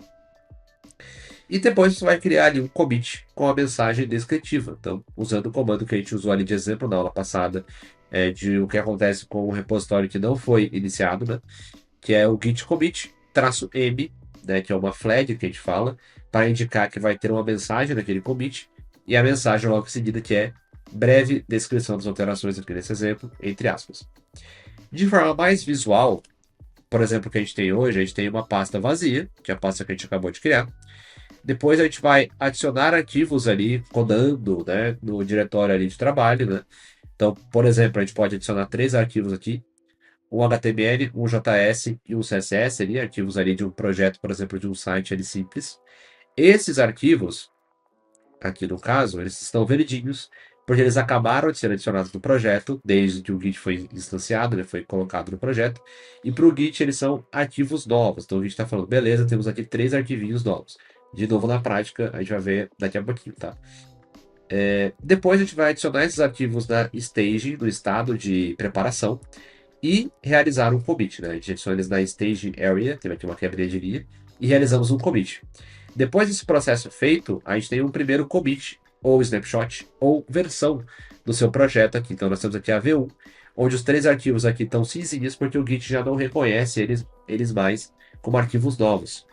E depois você vai criar ali um commit com a mensagem descritiva. Então, usando o comando que a gente usou ali de exemplo na aula passada, de o que acontece com o repositório que não foi iniciado, né? Que é o git commit -m, né? Que é uma flag que a gente fala, para indicar que vai ter uma mensagem naquele commit, e a mensagem logo em seguida que é breve descrição das alterações aqui nesse exemplo, entre aspas. De forma mais visual, por exemplo, o que a gente tem hoje, a gente tem uma pasta vazia, que é a pasta que a gente acabou de criar. Depois a gente vai adicionar arquivos ali, codando, né, no diretório ali de trabalho, né? Então, por exemplo, a gente pode adicionar 3 arquivos aqui, um HTML, um JS e um CSS ali, arquivos ali de um projeto, por exemplo, de um site ali simples. Esses arquivos, aqui no caso, eles estão verdinhos, porque eles acabaram de ser adicionados no projeto, desde que o Git foi instanciado, né, foi colocado no projeto, e para o Git eles são arquivos novos. Então o Git está falando, beleza, temos aqui 3 arquivinhos novos. De novo, na prática, a gente vai ver daqui a pouquinho, tá? Depois a gente vai adicionar esses arquivos na stage, no estado de preparação, e realizar um commit, né? A gente adiciona eles na stage area, teve aqui uma quebrinha de linha, e realizamos um commit. Depois desse processo feito, a gente tem um primeiro commit, ou snapshot, ou versão do seu projeto aqui. Então nós temos aqui a V1, onde os 3 arquivos aqui estão cinzinhos, porque o Git já não reconhece eles mais como arquivos novos.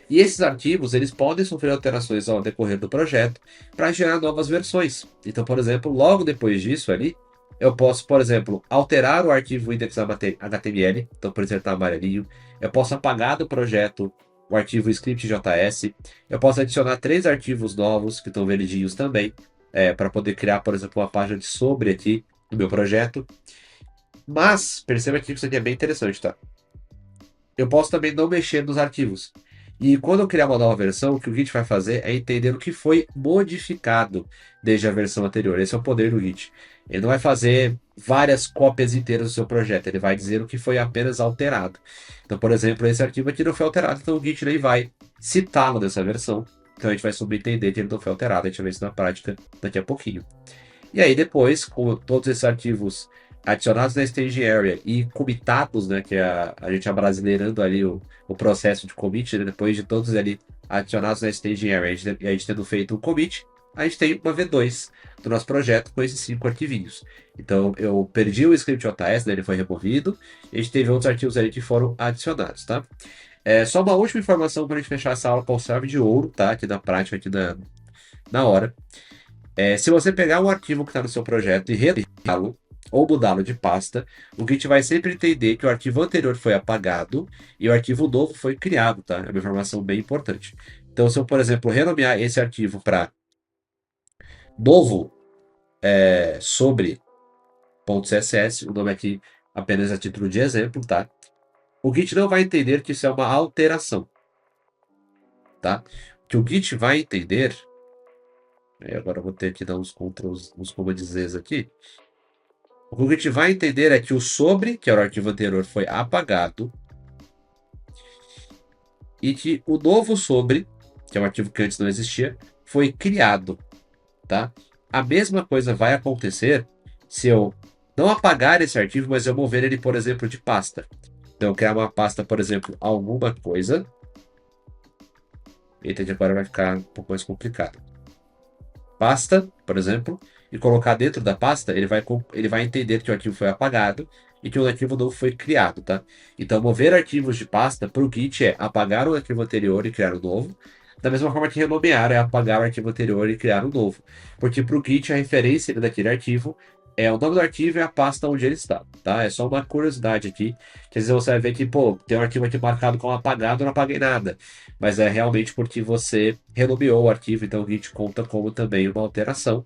E esses arquivos, eles podem sofrer alterações ao decorrer do projeto para gerar novas versões. Então, por exemplo, logo depois disso ali, eu posso, por exemplo, alterar o arquivo index.html, então por isso ele está amarelinho. Eu posso apagar do projeto o arquivo script.js. Eu posso adicionar 3 arquivos novos que estão verdinhos também, para poder criar, por exemplo, uma página de sobre aqui no meu projeto. Mas, perceba aqui que isso aqui é bem interessante, tá? Eu posso também não mexer nos arquivos. E quando eu criar uma nova versão, o que o Git vai fazer é entender o que foi modificado desde a versão anterior. Esse é o poder do Git. Ele não vai fazer várias cópias inteiras do seu projeto, ele vai dizer o que foi apenas alterado. Então, por exemplo, esse arquivo aqui não foi alterado, então o Git ele vai citá-lo nessa versão. Então a gente vai subentender que ele não foi alterado, a gente vai ver isso na prática daqui a pouquinho. E aí depois, com todos esses arquivos adicionados na Stage Area e commitados, né, que é a gente abrasileirando ali o processo de commit, né, depois de todos ali adicionados na Stage Area e a gente tendo feito o commit, a gente tem uma V2 do nosso projeto com esses 5 arquivinhos. Então eu perdi o script.js, né, ele foi removido, e a gente teve outros arquivos ali que foram adicionados, tá? Só uma última informação para a gente fechar essa aula com chave de ouro, tá? Aqui na prática, aqui na hora. Se você pegar um arquivo que está no seu projeto e reeditá-lo, ou mudá-lo de pasta, o Git vai sempre entender que o arquivo anterior foi apagado e o arquivo novo foi criado, tá? É uma informação bem importante. Então, se eu, por exemplo, renomear esse arquivo para novo sobre .css, o nome aqui apenas a título de exemplo, tá? O Git não vai entender que isso é uma alteração, tá? O que o Git vai entender, agora eu vou ter que dar uns controls, uns comandos aqui. O que a gente vai entender é que o sobre, que era o arquivo anterior, foi apagado e que o novo sobre, que é um arquivo que antes não existia, foi criado, tá? A mesma coisa vai acontecer se eu não apagar esse arquivo, mas eu mover ele, por exemplo, de pasta. Então, eu criar uma pasta, por exemplo, alguma coisa. Eita, que agora vai ficar um pouco mais complicado. Pasta, por exemplo, e colocar dentro da pasta, ele vai entender que o arquivo foi apagado e que o arquivo novo foi criado, tá? Então, mover arquivos de pasta para o Git é apagar o arquivo anterior e criar um novo, da mesma forma que renomear é apagar o arquivo anterior e criar um novo. Porque para o Git a referência daquele arquivo é o nome do arquivo e a pasta onde ele está, tá? É só uma curiosidade aqui, que às vezes você vai ver que, pô, tem um arquivo aqui marcado como apagado, eu não apaguei nada. Mas é realmente porque você renomeou o arquivo, então o Git conta como também uma alteração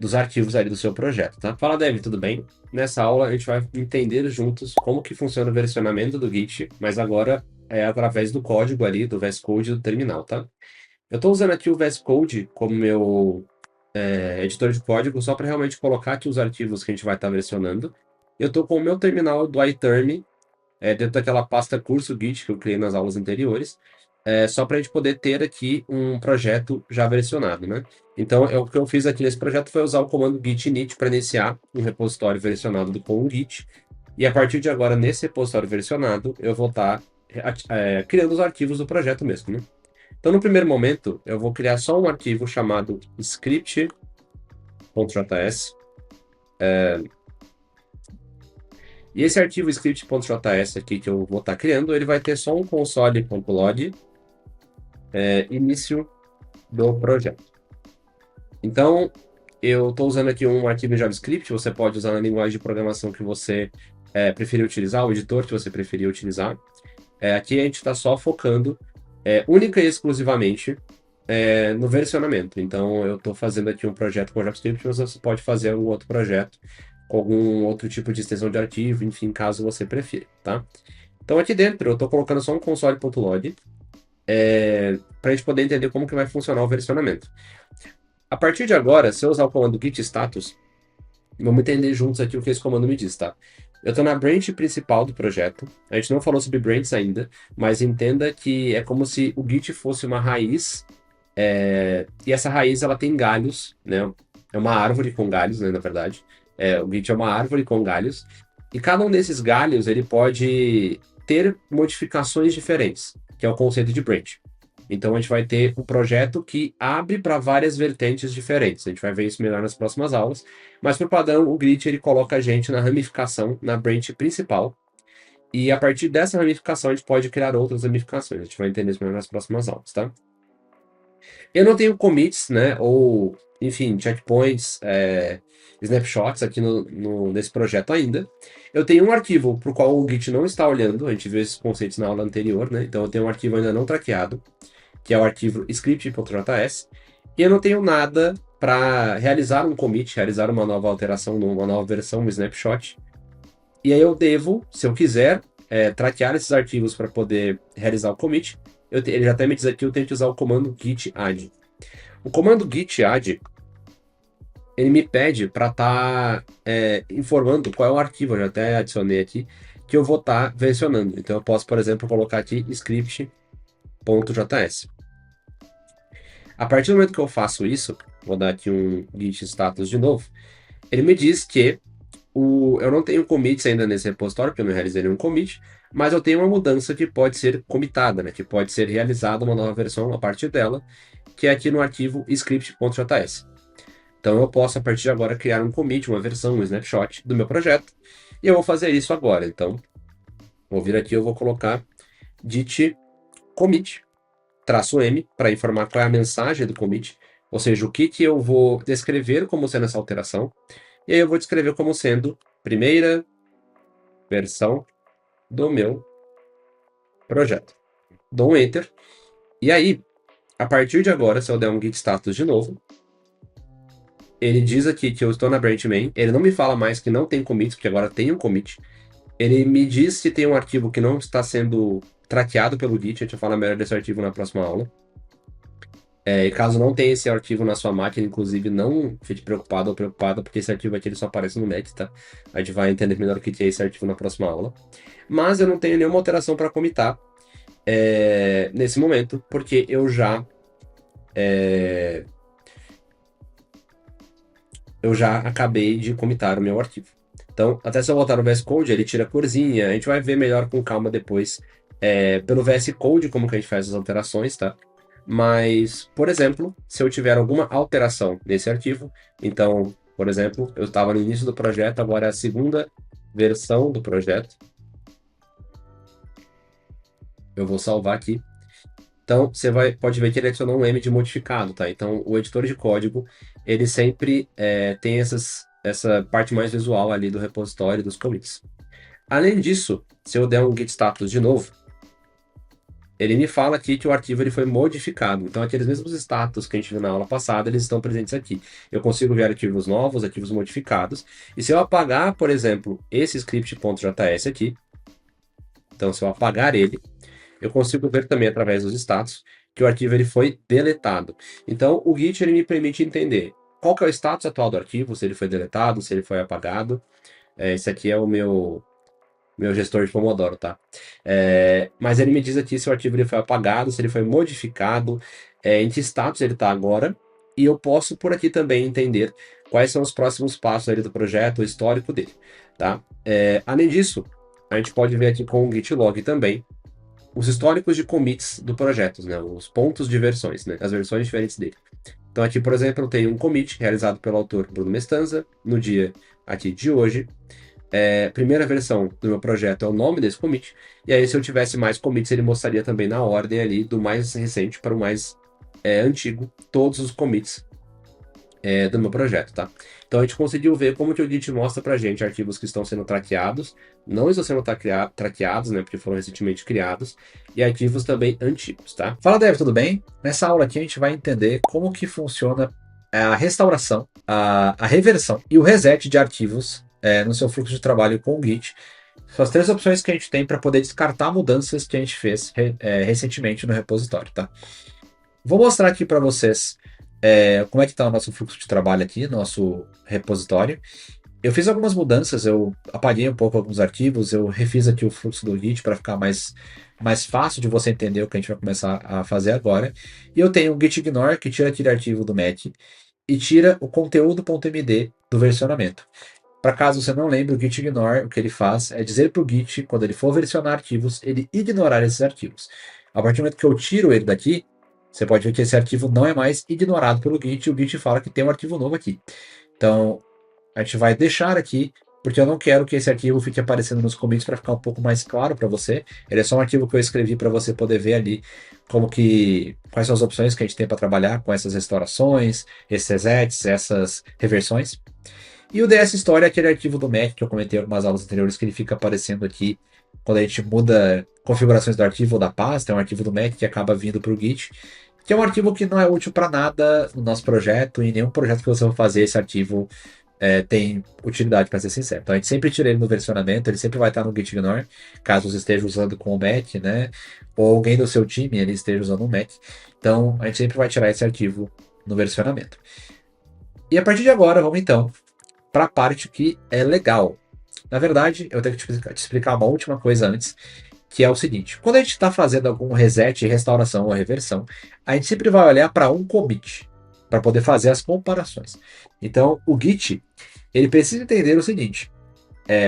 dos arquivos ali do seu projeto, tá? Fala, Dev, tudo bem? Nessa aula a gente vai entender juntos como que funciona o versionamento do Git, mas agora é através do código ali, do VS Code do terminal, tá? Eu estou usando aqui o VS Code como meu editor de código só para realmente colocar aqui os arquivos que a gente vai estar versionando. Eu estou com o meu terminal do iTerm dentro daquela pasta curso Git que eu criei nas aulas anteriores, só para a gente poder ter aqui um projeto já versionado, né? Então, o que eu fiz aqui nesse projeto foi usar o comando git init para iniciar um repositório versionado com o Git, e a partir de agora, nesse repositório versionado, eu vou estar criando os arquivos do projeto mesmo, né? Então, no primeiro momento, eu vou criar só um arquivo chamado script.js. E esse arquivo script.js aqui que eu vou estar criando, ele vai ter só um console.log início do projeto. Então, eu estou usando aqui um arquivo em JavaScript, você pode usar na linguagem de programação que você preferir utilizar, o editor que você preferir utilizar. Aqui a gente está só focando única e exclusivamente no versionamento. Então, eu estou fazendo aqui um projeto com JavaScript, mas você pode fazer um outro projeto com algum outro tipo de extensão de arquivo, enfim, caso você prefira, tá? Então, aqui dentro, eu estou colocando só um console.log para a gente poder entender como que vai funcionar o versionamento. A partir de agora, se eu usar o comando git status, vamos entender juntos aqui o que esse comando me diz, tá? Eu estou na branch principal do projeto. A gente não falou sobre branches ainda, mas entenda que é como se o Git fosse uma raiz, e essa raiz ela tem galhos, né? É uma árvore com galhos, né, na verdade. O Git é uma árvore com galhos, e cada um desses galhos ele pode ter modificações diferentes, que é o conceito de branch. Então a gente vai ter um projeto que abre para várias vertentes diferentes. A gente vai ver isso melhor nas próximas aulas. Mas por padrão, o Git ele coloca a gente na ramificação, na branch principal. E a partir dessa ramificação a gente pode criar outras ramificações. A gente vai entender isso melhor nas próximas aulas, tá? Eu não tenho commits, né? Ou, enfim, checkpoints, snapshots aqui nesse projeto ainda. Eu tenho um arquivo para o qual o Git não está olhando. A gente viu esses conceitos na aula anterior, né? Então eu tenho um arquivo ainda não traqueado, que é o arquivo script.js, e eu não tenho nada para realizar um commit, realizar uma nova alteração, uma nova versão, um snapshot. E aí eu devo, se eu quiser, traquear esses arquivos para poder realizar o commit. Ele já até me diz aqui, eu tenho que usar o comando git add. O comando git add, ele me pede para estar informando qual é o arquivo, eu já até adicionei aqui, que eu vou estar versionando. Então eu posso, por exemplo, colocar aqui script.js. A partir do momento que eu faço isso, vou dar aqui um git status de novo, ele me diz que eu não tenho commits ainda nesse repositório, porque eu não realizei nenhum commit, mas eu tenho uma mudança que pode ser commitada, né, que pode ser realizada uma nova versão a partir dela, que é aqui no arquivo script.js. Então eu posso, a partir de agora, criar um commit, uma versão, um snapshot do meu projeto, e eu vou fazer isso agora. Então, vou vir aqui, eu vou colocar git commit, -m, para informar qual é a mensagem do commit, ou seja, o que eu vou descrever como sendo essa alteração, e aí eu vou descrever como sendo primeira versão do meu projeto. Dou um Enter, e aí, a partir de agora, se eu der um git status de novo, ele diz aqui que eu estou na branch main, ele não me fala mais que não tem commit, porque agora tem um commit, ele me diz se tem um arquivo que não está sendo traqueado pelo Git, a gente vai falar melhor desse arquivo na próxima aula. E caso não tenha esse arquivo na sua máquina, inclusive, não fique preocupado ou preocupada, porque esse arquivo aqui ele só aparece no Mac, tá? A gente vai entender melhor o que é esse arquivo na próxima aula. Mas eu não tenho nenhuma alteração para comitar nesse momento, porque eu já acabei de comitar o meu arquivo. Então, até se eu voltar no VS Code, ele tira a corzinha, a gente vai ver melhor com calma depois pelo VS Code como que a gente faz as alterações, tá? Mas, por exemplo, se eu tiver alguma alteração nesse arquivo, então, por exemplo, eu estava no início do projeto, agora é a segunda versão do projeto. Eu vou salvar aqui. Então, você pode ver que ele adicionou um M de modificado, tá? Então, o editor de código, ele sempre tem essa parte mais visual ali do repositório dos commits. Além disso, se eu der um git status de novo, ele me fala aqui que o arquivo ele foi modificado. Então, aqueles mesmos status que a gente viu na aula passada, eles estão presentes aqui. Eu consigo ver arquivos novos, arquivos modificados. E se eu apagar, por exemplo, esse script.js aqui, então se eu apagar ele, eu consigo ver também através dos status que o arquivo ele foi deletado. Então, o Git ele me permite entender qual que é o status atual do arquivo, se ele foi deletado, se ele foi apagado. Esse aqui é o meu gestor de Pomodoro, tá? Mas ele me diz aqui se o arquivo ele foi apagado, se ele foi modificado, em que status ele está agora, e eu posso por aqui também entender quais são os próximos passos ali do projeto, o histórico dele, tá? Além disso, a gente pode ver aqui com o Git log também os históricos de commits do projeto, né? Os pontos de versões, né? As versões diferentes dele. Então aqui, por exemplo, eu tenho um commit realizado pelo autor Bruno Mestanza, no dia aqui de hoje. Primeira versão do meu projeto é o nome desse commit, e aí se eu tivesse mais commits, ele mostraria também na ordem ali, do mais recente para o mais antigo, todos os commits do meu projeto, tá? Então a gente conseguiu ver como que o Git mostra pra gente arquivos que estão sendo traqueados, não estão sendo traqueados, né, porque foram recentemente criados, e arquivos também antigos, tá?
Fala, Dev, tudo bem? Nessa aula aqui a gente vai entender como que funciona a restauração, a reversão e o reset de arquivos no seu fluxo de trabalho com o Git. São as três opções que a gente tem para poder descartar mudanças que a gente fez recentemente no repositório, tá? Vou mostrar aqui para vocês como é que está o nosso fluxo de trabalho aqui, nosso repositório. Eu fiz algumas mudanças, eu apaguei um pouco alguns arquivos, eu refiz aqui o fluxo do Git para ficar mais fácil de você entender o que a gente vai começar a fazer agora. E eu tenho o git ignore, que tira aquele arquivo do Mac e tira o conteúdo.md do versionamento. Para caso você não lembre, o git ignore, o que ele faz é dizer para o Git, quando ele for versionar arquivos, ele ignorar esses arquivos. A partir do momento que eu tiro ele daqui, você pode ver que esse arquivo não é mais ignorado pelo Git, e o Git fala que tem um arquivo novo aqui. Então, a gente vai deixar aqui, porque eu não quero que esse arquivo fique aparecendo nos commits para ficar um pouco mais claro para você. Ele é só um arquivo que eu escrevi para você poder ver ali quais são as opções que a gente tem para trabalhar com essas restaurações, esses resets, essas reversões. E o DS Story é aquele arquivo do Mac que eu comentei em algumas aulas anteriores que ele fica aparecendo aqui quando a gente muda configurações do arquivo ou da pasta. É um arquivo do Mac que acaba vindo para o Git, que é um arquivo que não é útil para nada no nosso projeto, e nenhum projeto que você for fazer esse arquivo tem utilidade, para ser sincero. Então a gente sempre tira ele no versionamento, ele sempre vai estar no git ignore, caso você esteja usando com o Mac, né? Ou alguém do seu time ele esteja usando um Mac. Então a gente sempre vai tirar esse arquivo no versionamento. E a partir de agora, vamos então para a parte que é legal. Na verdade, eu tenho que te explicar uma última coisa antes, que é o seguinte: quando a gente está fazendo algum reset, restauração ou reversão, a gente sempre vai olhar para um commit para poder fazer as comparações. Então, o Git ele precisa entender o seguinte: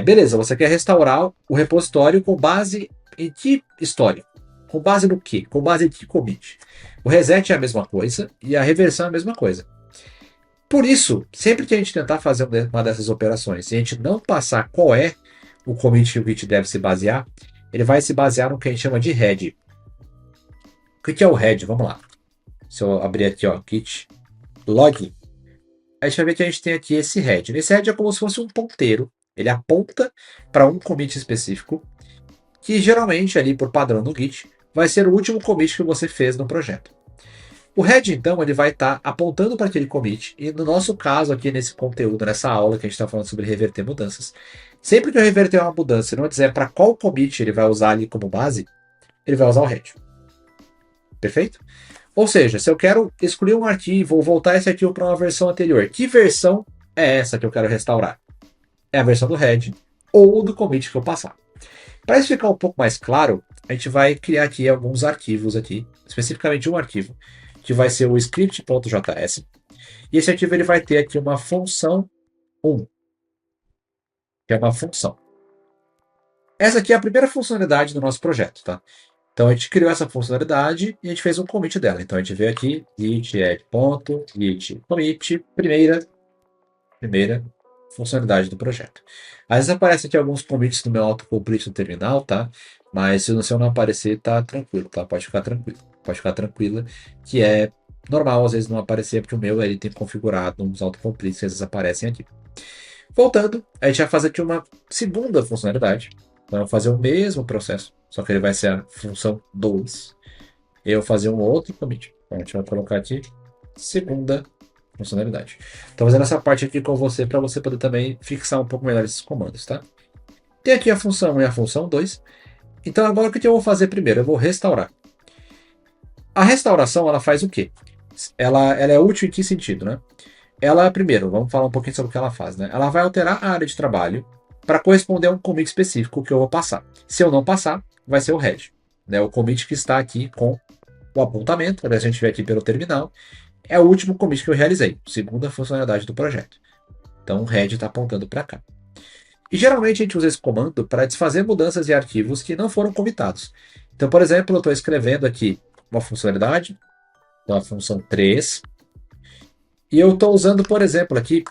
beleza, você quer restaurar o repositório com base em que história? Com base no quê? Com base em que commit? O reset é a mesma coisa e a reversão é a mesma coisa. Por isso, sempre que a gente tentar fazer uma dessas operações e a gente não passar qual é o commit que o Git deve se basear, ele vai se basear no que a gente chama de head. O que é o head? Vamos lá. Se eu abrir aqui, ó, git log, a gente vai ver que a gente tem aqui esse head. Esse head é como se fosse um ponteiro. Ele aponta para um commit específico, que geralmente, ali por padrão no Git, vai ser o último commit que você fez no projeto. O head, então, ele vai estar apontando para aquele commit, e no nosso caso aqui nesse conteúdo, nessa aula que a gente está falando sobre reverter mudanças, sempre que eu reverter uma mudança e não dizer para qual commit ele vai usar ali como base, ele vai usar o head. Perfeito? Ou seja, se eu quero excluir um arquivo ou voltar esse arquivo para uma versão anterior, que versão é essa que eu quero restaurar? É a versão do head ou do commit que eu passar. Para isso ficar um pouco mais claro, a gente vai criar aqui alguns arquivos aqui, especificamente um arquivo, que vai ser o script.js. E esse arquivo ele vai ter aqui uma função 1, que é uma função. Essa aqui é a primeira funcionalidade do nosso projeto, tá? Então a gente criou essa funcionalidade e a gente fez um commit dela. Então a gente veio aqui, git add.git commit, primeira funcionalidade do projeto. Às vezes aparecem aqui alguns commits no meu autocomplete no terminal, tá? Mas se o seu não aparecer, tá tranquilo, tá? Pode ficar tranquilo. Pode ficar tranquila, que é normal às vezes não aparecer, porque o meu ele tem configurado uns autocompletes que às vezes aparecem aqui. Voltando, a gente vai fazer aqui uma segunda funcionalidade. Então, vamos fazer o mesmo processo, só que ele vai ser a função 2. Eu vou fazer um outro commit. Então, a gente vai colocar aqui segunda funcionalidade. Estou fazendo essa parte aqui com você para você poder também fixar um pouco melhor esses comandos, tá? Tem aqui a função 1 e a função 2. Então agora o que eu vou fazer primeiro? Eu vou restaurar. A restauração ela faz o quê? Ela é útil em que sentido, né? Ela, primeiro, vamos falar um pouquinho sobre o que ela faz, né? Ela vai alterar a área de trabalho para corresponder a um commit específico que eu vou passar. Se eu não passar, vai ser o head, né? O commit que está aqui com o apontamento, a gente vê aqui pelo terminal, é o último commit que eu realizei, segunda funcionalidade do projeto. Então o head está apontando para cá. E geralmente a gente usa esse comando para desfazer mudanças em arquivos que não foram comitados. Então, por exemplo, eu estou escrevendo aqui uma funcionalidade, então a função 3, e eu estou usando, por exemplo, aqui,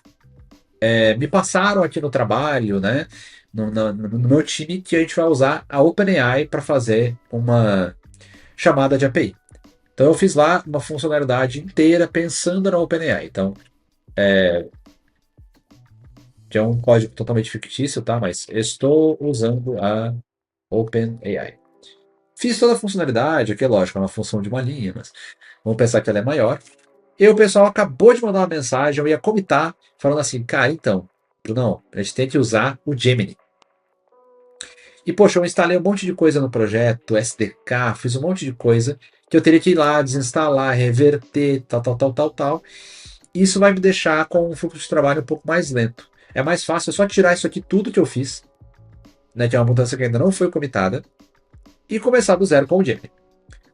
me passaram aqui no trabalho, né, no meu time, que a gente vai usar a OpenAI para fazer uma chamada de API. Então eu fiz lá uma funcionalidade inteira pensando na OpenAI. Então, que é um código totalmente fictício, tá? Mas estou usando a OpenAI. Fiz toda a funcionalidade, aqui é lógico, é uma função de uma linha, mas vamos pensar que ela é maior. E o pessoal acabou de mandar uma mensagem, eu ia comitar, falando assim, cara, então, Brunão, a gente tem que usar o Gemini. E, poxa, eu instalei um monte de coisa no projeto, SDK, fiz um monte de coisa, que eu teria que ir lá, desinstalar, reverter, tal. Isso vai me deixar com um fluxo de trabalho um pouco mais lento. é mais fácil eu só tirar isso aqui tudo que eu fiz, né, que é uma mudança que ainda não foi comitada, e começar do zero com o Gemini.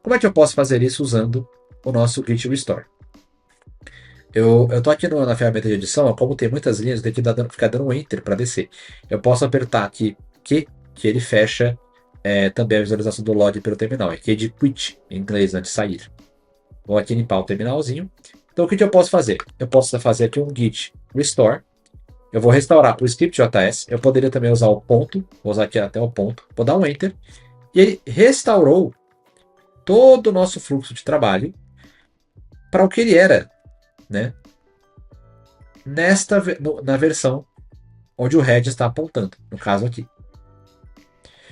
Como é que eu posso fazer isso usando o nosso Git Restore? Eu tô aqui na ferramenta de edição, ó, como tem muitas linhas, eu tenho que ficar dando um Enter para descer. Eu posso apertar aqui que ele fecha também a visualização do log pelo terminal. É que de quit, em inglês, né, de sair. Vou aqui limpar o terminalzinho. Então o que eu posso fazer? Eu posso fazer aqui um git restore. Eu vou restaurar o script.js. Eu poderia também usar o ponto. Vou usar aqui até o ponto. Vou dar um Enter. E ele restaurou todo o nosso fluxo de trabalho para o que ele era, né? Na versão onde o head está apontando, no caso aqui.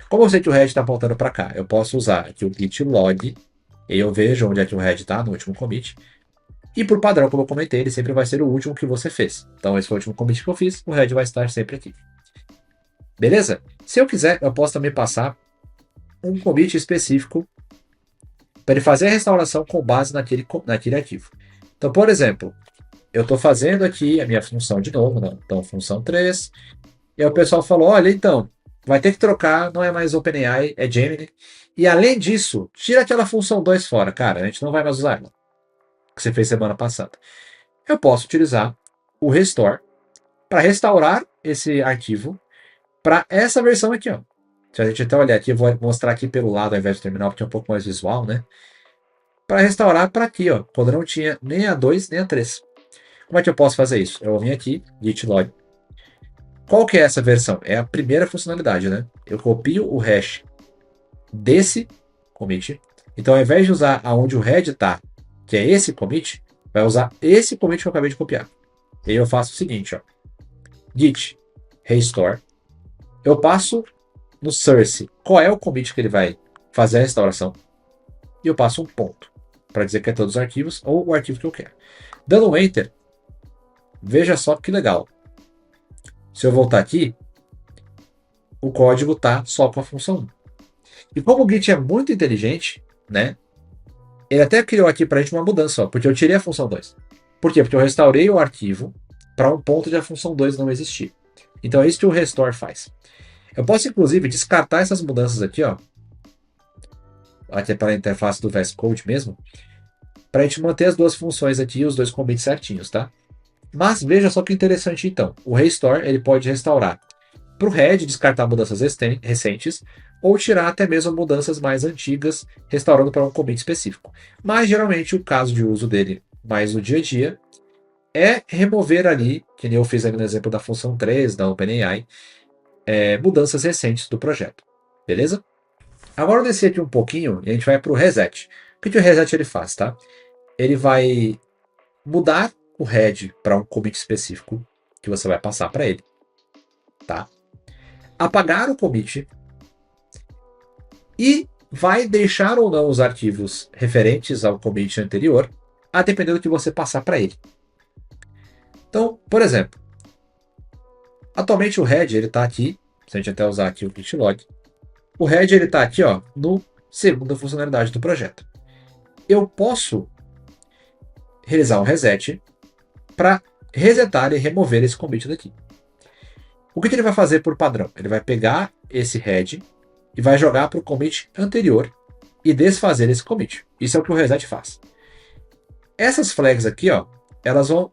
Como eu sei que o head está apontando para cá, eu posso usar aqui o git log, e eu vejo onde é que o head está no último commit. E por padrão, como eu comentei, ele sempre vai ser o último que você fez. Então esse foi o último commit que eu fiz, o head vai estar sempre aqui. Beleza? Se eu quiser, eu posso também passar um commit específico para ele fazer a restauração com base naquele arquivo. Então, por exemplo, eu estou fazendo aqui a minha função de novo, né? Então função 3, e aí o pessoal falou, olha, então, vai ter que trocar, não é mais OpenAI, é Gemini. E além disso, tira aquela função 2 fora, cara, a gente não vai mais usar ela, que você fez semana passada. Eu posso utilizar o restore para restaurar esse arquivo para essa versão aqui, ó. Se a gente até olhar aqui, eu vou mostrar aqui pelo lado ao invés do terminal, porque é um pouco mais visual, né? Para restaurar para aqui, ó, quando não tinha nem a 2 nem a 3. Como é que eu posso fazer isso? Eu vou vir aqui, git log. Qual que é essa versão? É a primeira funcionalidade, né? Eu copio o hash desse commit. Então, ao invés de usar aonde o head está, que é esse commit, vai usar esse commit que eu acabei de copiar. E aí eu faço o seguinte, ó. Git restore. Eu passo no source qual é o commit que ele vai fazer a restauração. E eu passo um ponto para dizer que é todos os arquivos ou o arquivo que eu quero. Dando um enter, veja só que legal. Se eu voltar aqui, o código está só com a função 1. E como o Git é muito inteligente, né? Ele até criou aqui para a gente uma mudança, ó, porque eu tirei a função 2. Por quê? Porque eu restaurei o arquivo para um ponto de a função 2 não existir. Então é isso que o restore faz. Eu posso, inclusive, descartar essas mudanças aqui, ó. Aqui é pela interface do VS Code mesmo. Para a gente manter as duas funções aqui e os dois commits certinhos, tá? Mas veja só que interessante então. O restore ele pode restaurar para o head, descartar mudanças recentes, ou tirar até mesmo mudanças mais antigas, restaurando para um commit específico. Mas geralmente o caso de uso dele mais no dia a dia é remover ali, que nem eu fiz ali no exemplo da função 3 da OpenAI, mudanças recentes do projeto. Beleza? Agora eu desci aqui um pouquinho e a gente vai para o reset. O que o reset ele faz, tá? Ele vai mudar o head para um commit específico que você vai passar para ele, tá? Apagar o commit e vai deixar ou não os arquivos referentes ao commit anterior, a depender do que você passar para ele. Então, por exemplo, atualmente o head ele está aqui, se a gente até usar aqui o git log, o head ele está aqui, ó, no segunda funcionalidade do projeto. Eu posso realizar um reset para resetar e remover esse commit daqui. O que ele vai fazer por padrão? Ele vai pegar esse head e vai jogar para o commit anterior e desfazer esse commit. Isso é o que o reset faz. Essas flags aqui, ó, elas vão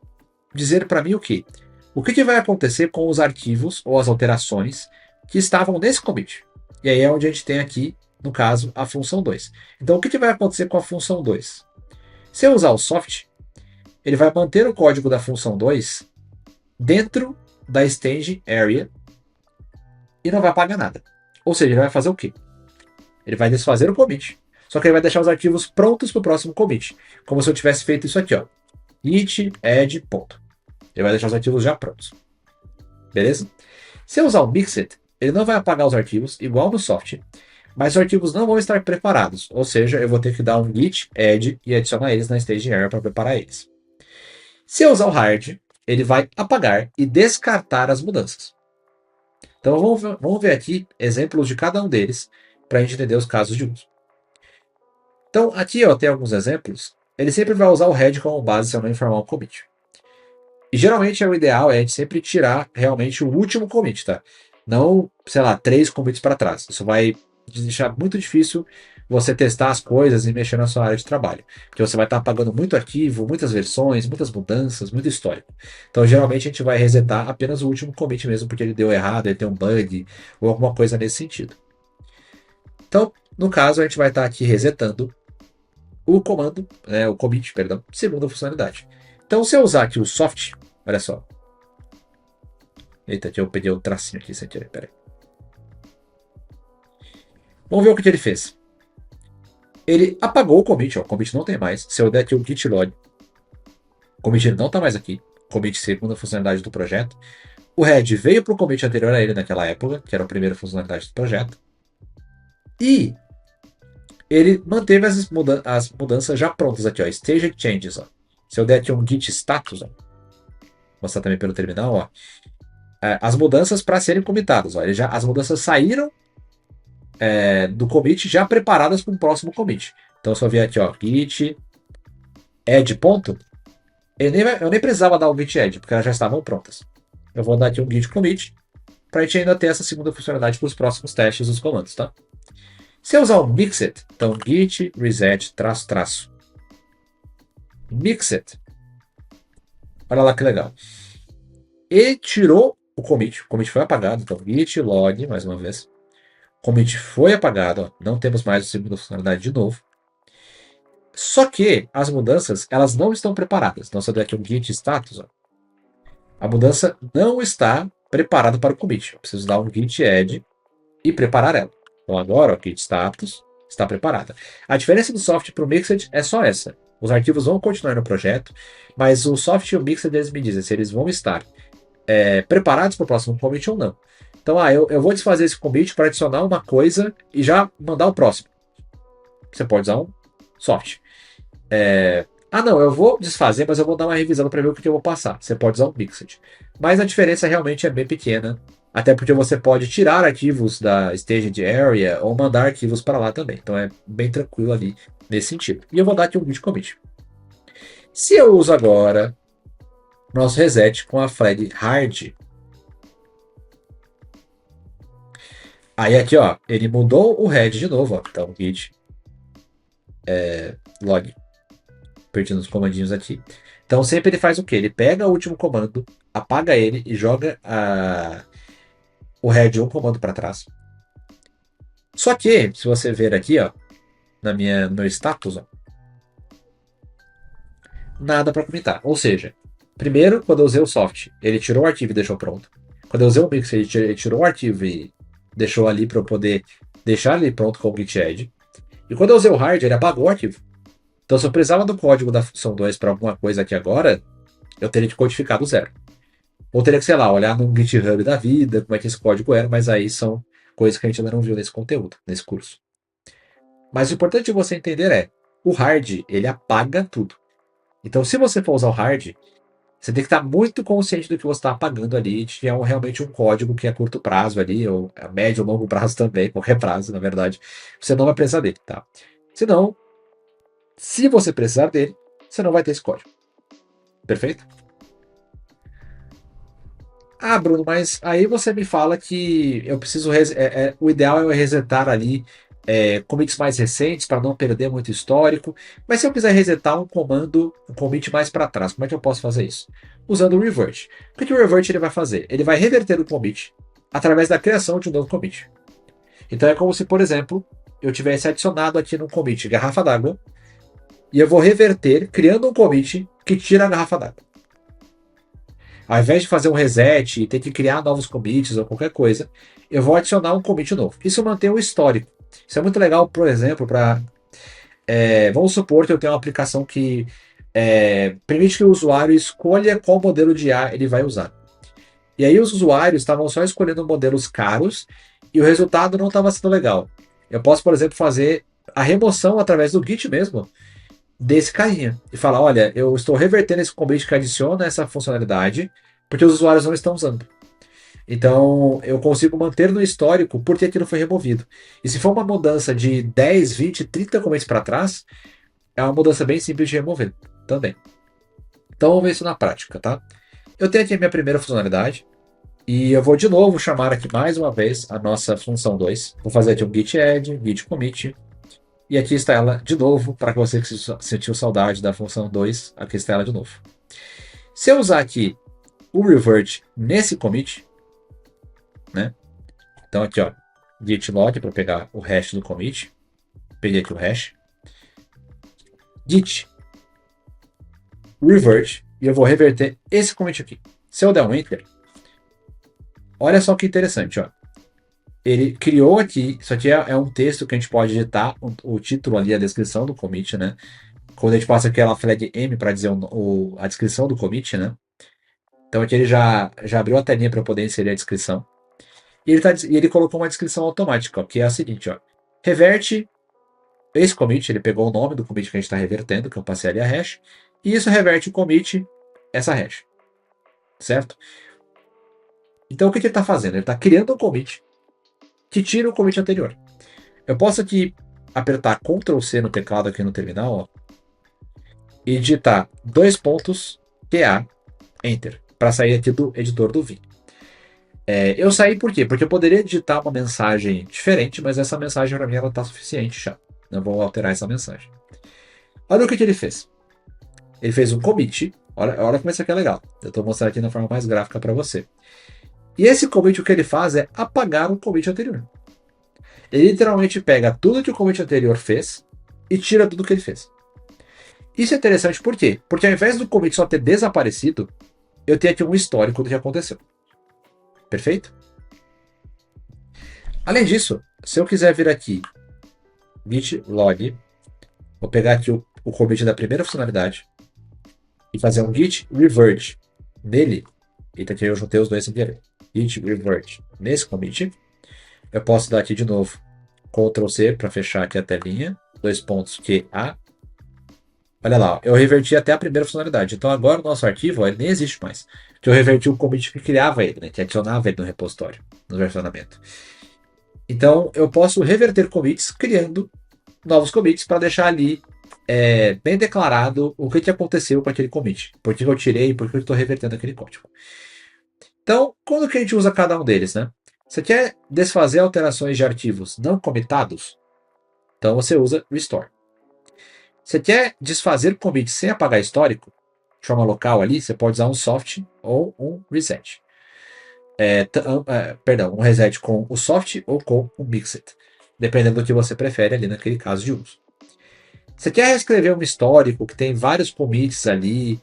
dizer para mim o quê? O que vai acontecer com os arquivos ou as alterações que estavam nesse commit. E aí é onde a gente tem aqui, no caso, a função 2. Então, o que vai acontecer com a função 2? Se eu usar o soft, ele vai manter o código da função 2 dentro da staging area e não vai apagar nada. Ou seja, ele vai fazer o quê? Ele vai desfazer o commit. Só que ele vai deixar os arquivos prontos para o próximo commit. Como se eu tivesse feito isso aqui, ó. Git add ponto. Ele vai deixar os arquivos já prontos. Beleza? Se eu usar o mixed, ele não vai apagar os arquivos, igual no soft, mas os arquivos não vão estar preparados. Ou seja, eu vou ter que dar um git add e adicionar eles na staging area para preparar eles. Se eu usar o hard, ele vai apagar e descartar as mudanças. Então vamos ver aqui exemplos de cada um deles para a gente entender os casos de uso. Então aqui tem alguns exemplos. Ele sempre vai usar o head como base se eu não informar um commit. E geralmente o ideal é a gente sempre tirar realmente o último commit, tá? Não, sei lá, 3 commits para trás. Isso vai deixar muito difícil você testar as coisas e mexer na sua área de trabalho. Porque você vai estar apagando muito arquivo, muitas versões, muitas mudanças, muito histórico. Então, geralmente, a gente vai resetar apenas o último commit mesmo, porque ele deu errado, ele tem um bug ou alguma coisa nesse sentido. Então, no caso, a gente vai estar aqui resetando o comando, né, o commit, perdão, segunda funcionalidade. Então, se eu usar aqui o soft, olha só. Eita, eu peguei o tracinho aqui sem querer, peraí. Vamos ver o que ele fez. Ele apagou o commit, ó, o commit não tem mais. Se eu der aqui o git log, o commit não está mais aqui. Commit segunda funcionalidade do projeto. O head veio para o commit anterior a ele naquela época, que era a primeira funcionalidade do projeto. E ele manteve as mudanças já prontas aqui, ó, Staged Changes. Ó. Se eu der aqui um git status, ó, vou mostrar também pelo terminal, ó, as mudanças para serem commitadas. Ó, as mudanças saíram do commit já preparadas para o próximo commit. Então, se eu vier aqui, ó, git add ponto, eu nem precisava dar o git add, porque elas já estavam prontas. Eu vou dar aqui um git commit para a gente ainda ter essa segunda funcionalidade para os próximos testes dos comandos, tá? Se eu usar o mixed, então git reset traço mixed, olha lá que legal. E tirou o commit foi apagado, então git log, mais uma vez. O commit foi apagado, ó, não temos mais a segunda funcionalidade de novo. Só que as mudanças, elas não estão preparadas. Então, se eu der aqui um git status, ó, a mudança não está preparada para o commit. Eu preciso dar um git add e preparar ela. Então, agora, o git status está preparada. A diferença do soft para o mixed é só essa. Os arquivos vão continuar no projeto, mas o soft e o mixed eles me dizem se eles vão estar preparados para o próximo commit ou não. Então, eu vou desfazer esse commit para adicionar uma coisa e já mandar o próximo. Você pode usar um soft. Não, eu vou desfazer, mas eu vou dar uma revisão para ver o que eu vou passar. Você pode usar um mixed. Mas a diferença realmente é bem pequena, até porque você pode tirar arquivos da staged area ou mandar arquivos para lá também. Então é bem tranquilo ali nesse sentido. E eu vou dar aqui um git commit. Se eu uso agora nosso reset com a flag hard, aí aqui ó, ele mudou o head de novo, ó. Então git log, apertando os comandinhos aqui. Então sempre ele faz o quê? Ele pega o último comando, apaga ele e joga o head um comando para trás. Só que, se você ver aqui, ó, no meu status, ó, nada para comentar. Ou seja, primeiro, quando eu usei o soft, ele tirou o arquivo e deixou pronto. Quando eu usei o mix, ele tirou o arquivo e deixou ali para eu poder deixar ele pronto com o git add. E quando eu usei o hard, ele apagou o arquivo. Então, se eu precisava do código da função 2 para alguma coisa aqui agora, eu teria que codificar do zero. Ou teria que, sei lá, olhar no GitHub da vida, como é que esse código era, mas aí são coisas que a gente ainda não viu nesse conteúdo, nesse curso. Mas o importante de você entender é, o hard, ele apaga tudo. Então, se você for usar o hard, você tem que estar muito consciente do que você está apagando ali, de que é realmente um código que é a curto prazo ali, ou a médio ou longo prazo também, qualquer prazo, na verdade, você não vai precisar dele, tá? Senão, se você precisar dele, você não vai ter esse código. Perfeito? Ah, Bruno, mas aí você me fala que eu preciso. O ideal é eu resetar ali commits mais recentes para não perder muito histórico. Mas se eu quiser resetar um comando, um commit mais para trás, como é que eu posso fazer isso? Usando o revert. O que o revert ele vai fazer? Ele vai reverter o commit através da criação de um novo commit. Então é como se, por exemplo, eu tivesse adicionado aqui no commit garrafa d'água e eu vou reverter criando um commit que tira a garrafa d'água. Ao invés de fazer um reset e ter que criar novos commits ou qualquer coisa, eu vou adicionar um commit novo. Isso mantém o histórico. Isso é muito legal, por exemplo, para. Vamos supor que eu tenho uma aplicação que permite que o usuário escolha qual modelo de IA ele vai usar. E aí os usuários estavam só escolhendo modelos caros e o resultado não estava sendo legal. Eu posso, por exemplo, fazer a remoção através do Git mesmo desse carinha e falar, olha, eu estou revertendo esse commit que adiciona essa funcionalidade porque os usuários não estão usando. Então, eu consigo manter no histórico porque aquilo foi removido. E se for uma mudança de 10, 20, 30 commits para trás, é uma mudança bem simples de remover também. Então, vamos ver isso na prática, tá? eu tenho aqui a minha primeira funcionalidade. E eu vou de novo chamar aqui mais uma vez a nossa função 2. Vou fazer aqui um git add, git commit. E aqui está ela de novo, para você que sentiu saudade da função 2, aqui está ela de novo. Se eu usar aqui o revert nesse commit, né? Então aqui, ó, git log para pegar o hash do commit. Peguei aqui o hash. Git revert, e eu vou reverter esse commit aqui. Se eu der um enter, olha só que interessante, ó. Ele criou aqui, isso aqui é um texto que a gente pode digitar o título ali, a descrição do commit, né? Quando a gente passa aquela flag M para dizer a descrição do commit, né? Então aqui ele já abriu a telinha para eu poder inserir a descrição. E ele colocou uma descrição automática, ó, que é a seguinte, ó. Reverte esse commit, ele pegou o nome do commit que a gente está revertendo, que eu passei ali a hash, e isso reverte o commit, essa hash. Certo? Então o que ele está fazendo? Ele está criando um commit que tira o commit anterior. Eu posso aqui apertar Ctrl C no teclado aqui no terminal, ó, e digitar QA, Enter, para sair aqui do editor do Vim. Eu saí por quê? Porque eu poderia digitar uma mensagem diferente, mas essa mensagem para mim ela está suficiente já. Não vou alterar essa mensagem. Olha o que ele fez. Ele fez um commit. Olha como isso aqui é legal. Eu estou mostrando aqui na forma mais gráfica para você. E esse commit, o que ele faz é apagar o commit anterior. Ele literalmente pega tudo que o commit anterior fez e tira tudo que ele fez. Isso é interessante por quê? Porque ao invés do commit só ter desaparecido, eu tenho aqui um histórico do que aconteceu. Perfeito? Além disso, se eu quiser vir aqui, git log, vou pegar aqui o commit da primeira funcionalidade e fazer um git revert nele. Eita, aqui eu juntei os dois sem querer. Git revert nesse commit. Eu posso dar aqui de novo Ctrl C para fechar aqui a telinha. QA. Olha lá, eu reverti até a primeira funcionalidade. Então agora o nosso arquivo ele nem existe mais. Porque eu reverti o commit que criava ele, né, que adicionava ele no repositório, no versionamento. Então eu posso reverter commits criando novos commits para deixar ali bem declarado o que aconteceu com aquele commit. Por que eu tirei, por que eu estou revertendo aquele código. Então, quando que a gente usa cada um deles, né? Você quer desfazer alterações de arquivos não comitados? Então você usa restore. Você quer desfazer commit sem apagar histórico? De forma local ali, você pode usar um soft ou um reset. Um reset com o soft ou com o mixed. Dependendo do que você prefere ali naquele caso de uso. Você quer reescrever um histórico que tem vários commits ali,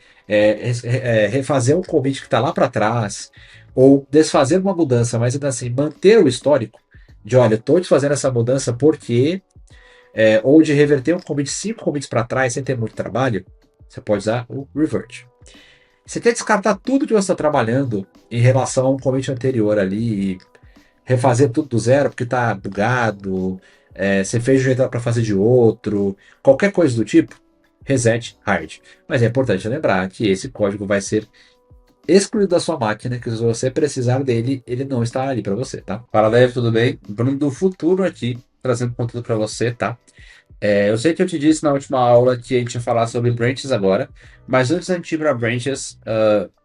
refazer um commit que está lá para trás, ou desfazer uma mudança, mas ainda assim manter o histórico, de olha, eu estou desfazendo essa mudança porque, ou de reverter um commit 5 commits para trás sem ter muito trabalho, você pode usar o revert. Você quer descartar tudo que você está trabalhando em relação a um commit anterior ali, e refazer tudo do zero porque está bugado, você fez de um jeito para fazer de outro, qualquer coisa do tipo, reset hard. Mas é importante lembrar que esse código vai ser excluído da sua máquina, que se você precisar dele, ele não está ali para você, tá?
Fala, Dave, tudo bem? Bruno do futuro aqui, trazendo conteúdo para você, tá? Eu sei que eu te disse na última aula que a gente ia falar sobre branches agora, mas antes da gente ir para branches,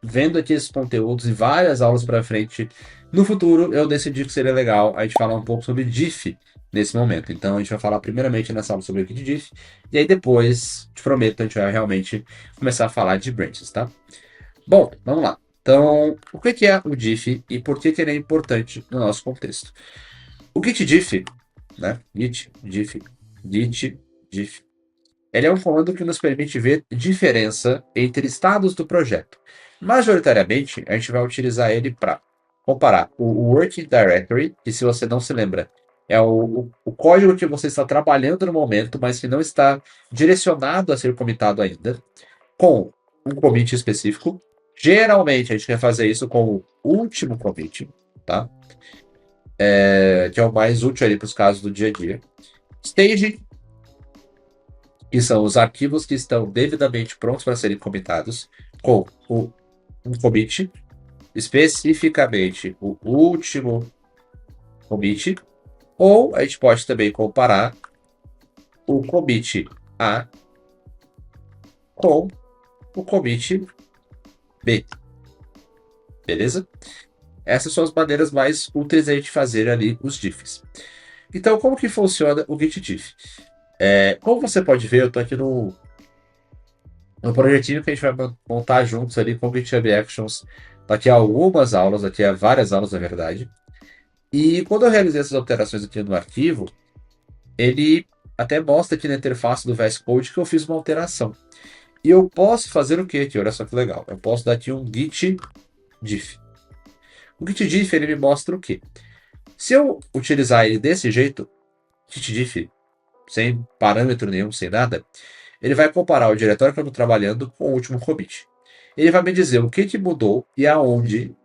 vendo aqui esses conteúdos e várias aulas para frente, no futuro eu decidi que seria legal a gente falar um pouco sobre diff nesse momento. Então a gente vai falar primeiramente nessa aula sobre o que de diff, e aí depois, te prometo, a gente vai realmente começar a falar de branches, tá? Bom, vamos lá. Então, o que é o diff e por que ele é importante no nosso contexto? O git diff, né? Git diff. Ele é um comando que nos permite ver diferença entre estados do projeto. Majoritariamente, a gente vai utilizar ele para comparar o Working Directory, que se você não se lembra, é o código que você está trabalhando no momento, mas que não está direcionado a ser comitado ainda, com um commit específico. Geralmente, a gente quer fazer isso com o último commit, tá? Que é o mais útil para os casos do dia a dia. Staging, que são os arquivos que estão devidamente prontos para serem comitados, com um commit, especificamente o último commit, ou a gente pode também comparar o commit A com o commit B.
beleza? Essas são as maneiras mais úteis da gente fazer ali os diffs. Então, como que funciona o Git diff? Como você pode ver, eu estou aqui no projetinho que a gente vai montar juntos ali com o GitHub Actions daqui a algumas aulas, daqui a várias aulas, na verdade. E quando eu realizei essas alterações aqui no arquivo, ele até mostra aqui na interface do VS Code que eu fiz uma alteração. E eu posso fazer o que aqui? Olha só que legal. Eu posso dar aqui um git diff. O git diff ele me mostra o quê? Se eu utilizar ele desse jeito, git diff, sem parâmetro nenhum, sem nada, ele vai comparar o diretório que eu estou trabalhando com o último commit. Ele vai me dizer o que mudou e aonde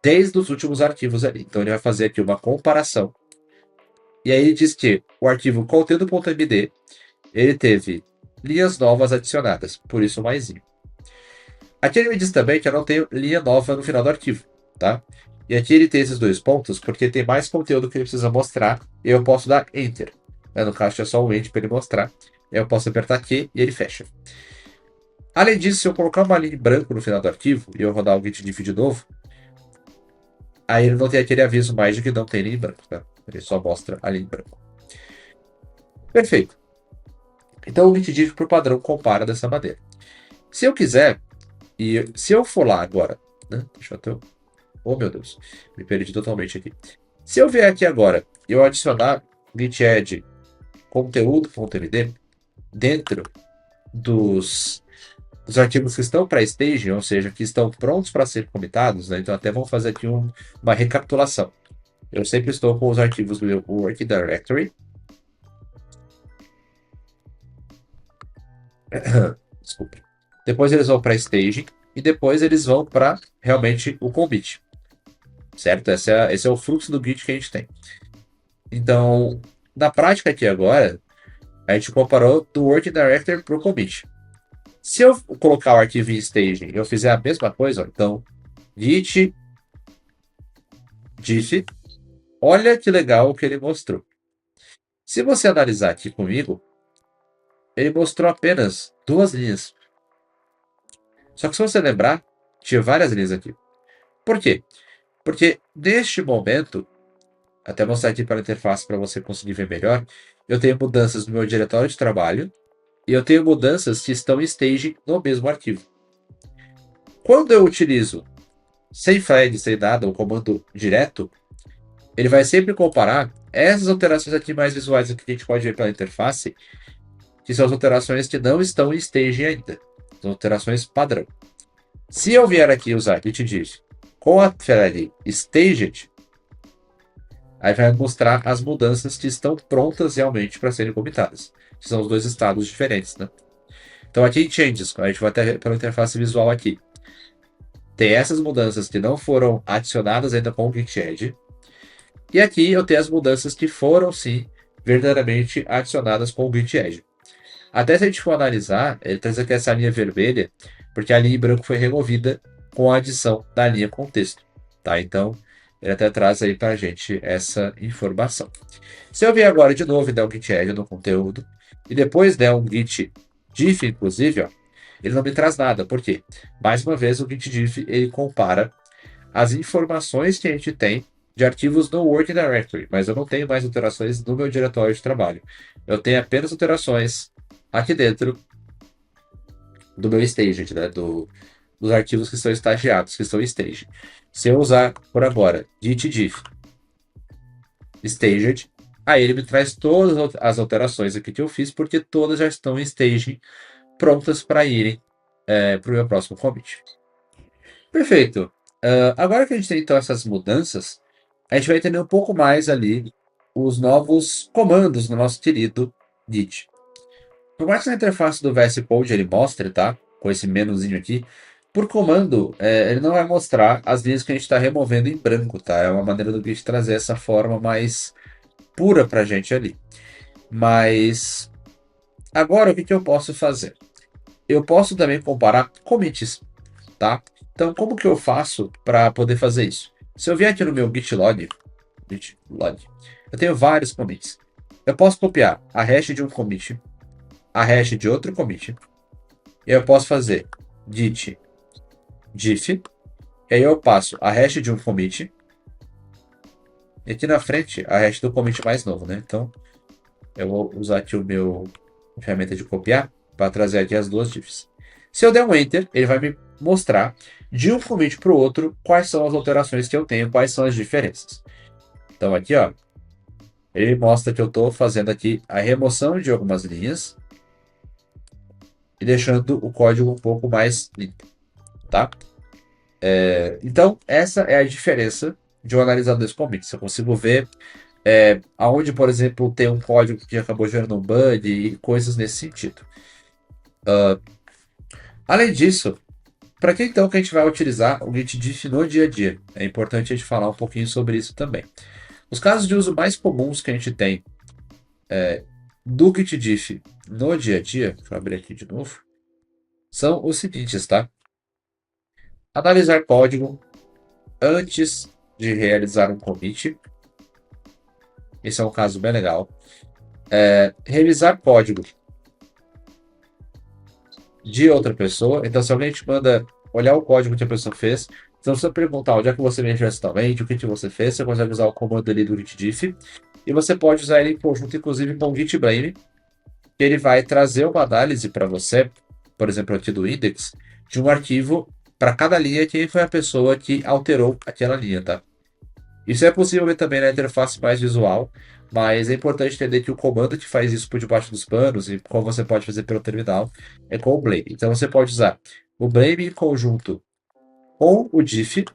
desde os últimos arquivos ali. Então ele vai fazer aqui uma comparação. E aí ele diz que o arquivo conteúdo.md ele teve linhas novas adicionadas, por isso o maisinho. Aqui ele me diz também que eu não tenho linha nova no final do arquivo, tá? E aqui ele tem esses dois pontos porque tem mais conteúdo que ele precisa mostrar e eu posso dar Enter. No caso é só um Enter para ele mostrar. Eu posso apertar aqui e ele fecha. Além disso, se eu colocar uma linha em branco no final do arquivo e eu rodar o git diff de novo, aí ele não tem aquele aviso mais de que não tem linha em branco, tá? Ele só mostra a linha em branco. Perfeito. Então o git diff por padrão compara dessa maneira. Se eu quiser, e se eu for lá agora, né? Deixa eu até... Oh meu Deus, me perdi totalmente aqui. Se eu vier aqui agora e eu adicionar git add conteúdo.md dentro dos arquivos que estão para staging, ou seja, que estão prontos para ser comitados, né? Então até vamos fazer aqui uma recapitulação. Eu sempre estou com os arquivos do meu work directory. Desculpa. Depois eles vão para staging e depois eles vão para realmente o commit. Certo? Esse é o fluxo do Git que a gente tem. Então, na prática aqui agora, a gente comparou do working directory para o commit. Se eu colocar o arquivo em staging e eu fizer a mesma coisa, ó, então, git diff, olha que legal o que ele mostrou. Se você analisar aqui comigo, ele mostrou apenas 2 linhas. Só que se você lembrar, tinha várias linhas aqui. Por quê? Porque neste momento, até mostrar aqui pela interface para você conseguir ver melhor, eu tenho mudanças no meu diretório de trabalho e eu tenho mudanças que estão em staging no mesmo arquivo. Quando eu utilizo sem flag, sem nada, o comando direto, ele vai sempre comparar essas alterações aqui mais visuais aqui que a gente pode ver pela interface, que são as alterações que não estão em staging ainda. São alterações padrão. Se eu vier aqui usar git diff com a flag staged, aí vai mostrar as mudanças que estão prontas realmente para serem comitadas. Que são os dois estados diferentes, né? Então aqui em Changes, a gente vai até pela interface visual aqui. Tem essas mudanças que não foram adicionadas ainda com o Git Add. E aqui eu tenho as mudanças que foram, sim, verdadeiramente adicionadas com o Git Add. Até se a gente for analisar, ele traz aqui essa linha vermelha, porque a linha em branco foi removida com a adição da linha com texto. Tá? Então, ele até traz aí para a gente essa informação. Se eu vier agora de novo e der um git add no conteúdo, e depois der um git diff, inclusive, ó, ele não me traz nada. Por quê? Mais uma vez, o git diff ele compara as informações que a gente tem de arquivos no Working Directory, mas eu não tenho mais alterações no meu diretório de trabalho. Eu tenho apenas alterações aqui dentro do meu staging, né, dos arquivos que são estagiados, que estão em staging. Se eu usar por agora git diff staged, aí ele me traz todas as alterações aqui que eu fiz, porque todas já estão em staging, prontas para irem para o meu próximo commit. Perfeito. Agora que a gente tem então essas mudanças, a gente vai entender um pouco mais ali os novos comandos no nosso querido Git. Por mais que na interface do VS Code ele mostre, tá? Com esse menuzinho aqui, por comando, ele não vai mostrar as linhas que a gente está removendo em branco, tá? É uma maneira do Git trazer essa forma mais pura para a gente ali. Mas agora o que eu posso fazer? Eu posso também comparar commits, tá? Então como que eu faço para poder fazer isso? Se eu vier aqui no meu git log, eu tenho vários commits. Eu posso copiar a hash de um commit, a hash de outro commit, e eu posso fazer git diff E aí eu passo a hash de um commit. E aqui na frente, a hash do commit mais novo, né? Então, eu vou usar aqui o meu ferramenta de copiar para trazer aqui as duas diffs. Se eu der um Enter, ele vai me mostrar de um commit para o outro quais são as alterações que eu tenho, quais são as diferenças. Então aqui, ó, ele mostra que eu estou fazendo aqui a remoção de algumas linhas e deixando o código um pouco mais limpo, tá? Então, essa é a diferença de um analisador desse commit. Eu consigo ver aonde, por exemplo, tem um código que acabou gerando um bug e coisas nesse sentido. Além disso, para que então que a gente vai utilizar o Git diff no dia a dia? É importante a gente falar um pouquinho sobre isso também. Os casos de uso mais comuns que a gente tem do Git diff no dia a dia, deixa eu abrir aqui de novo, são os seguintes, tá? Analisar código antes de realizar um commit. Esse é um caso bem legal. Revisar código de outra pessoa. Então, se alguém te manda olhar o código que a pessoa fez, então você perguntar onde é que você mexeu acidentalmente, o que que você fez, você consegue usar o comando ali do git diff. E você pode usar ele em conjunto, inclusive, com o git blame, que ele vai trazer uma análise para você, por exemplo, aqui do index, de um arquivo para cada linha, quem foi a pessoa que alterou aquela linha, tá? Isso é possível ver também na interface mais visual, mas é importante entender que o comando que faz isso por debaixo dos panos e como você pode fazer pelo terminal é com o blame. Então você pode usar o blame em conjunto com o diff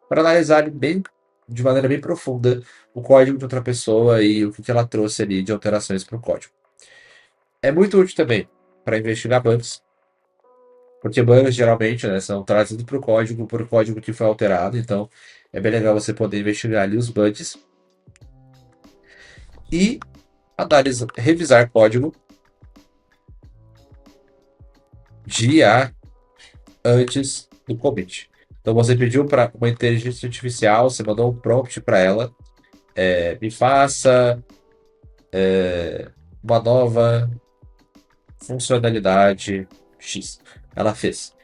para analisar bem, de maneira bem profunda o código de outra pessoa e o que ela trouxe ali de alterações para o código. É muito útil também para investigar bugs, porque bugs geralmente, né, são trazidos para o código por código que foi alterado, então é bem legal você poder investigar ali os bugs e revisar código dia antes do commit. Então você pediu para uma inteligência artificial, você mandou um prompt para ela, me faça uma nova funcionalidade X. Ela fez.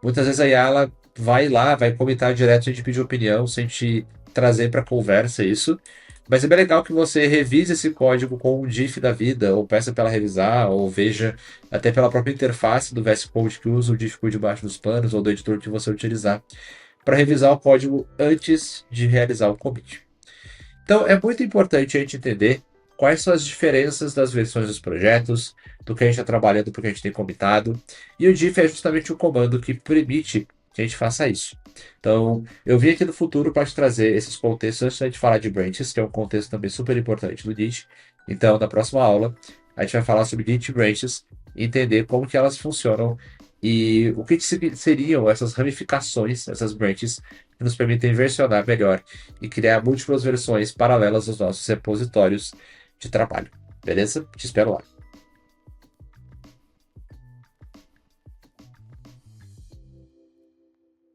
Muitas vezes a IA ela vai lá, vai comentar direto, a gente pedir opinião, sem te trazer para conversa isso. Mas é bem legal que você revise esse código com um diff da vida, ou peça para ela revisar, ou veja até pela própria interface do VS Code que usa o diff por debaixo dos panos, ou do editor que você utilizar, para revisar o código antes de realizar o commit. Então é muito importante a gente entender quais são as diferenças das versões dos projetos, do que a gente está trabalhando, do que a gente tem comitado, e o diff é justamente o comando que permite que a gente faça isso. Então, eu vim aqui no futuro para te trazer esses contextos antes de a gente falar de branches, que é um contexto também super importante do Git. Então, na próxima aula, a gente vai falar sobre Git branches, entender como que elas funcionam e o que seriam essas ramificações, essas branches, que nos permitem versionar melhor e criar múltiplas versões paralelas dos nossos repositórios de trabalho. Beleza? Te espero lá.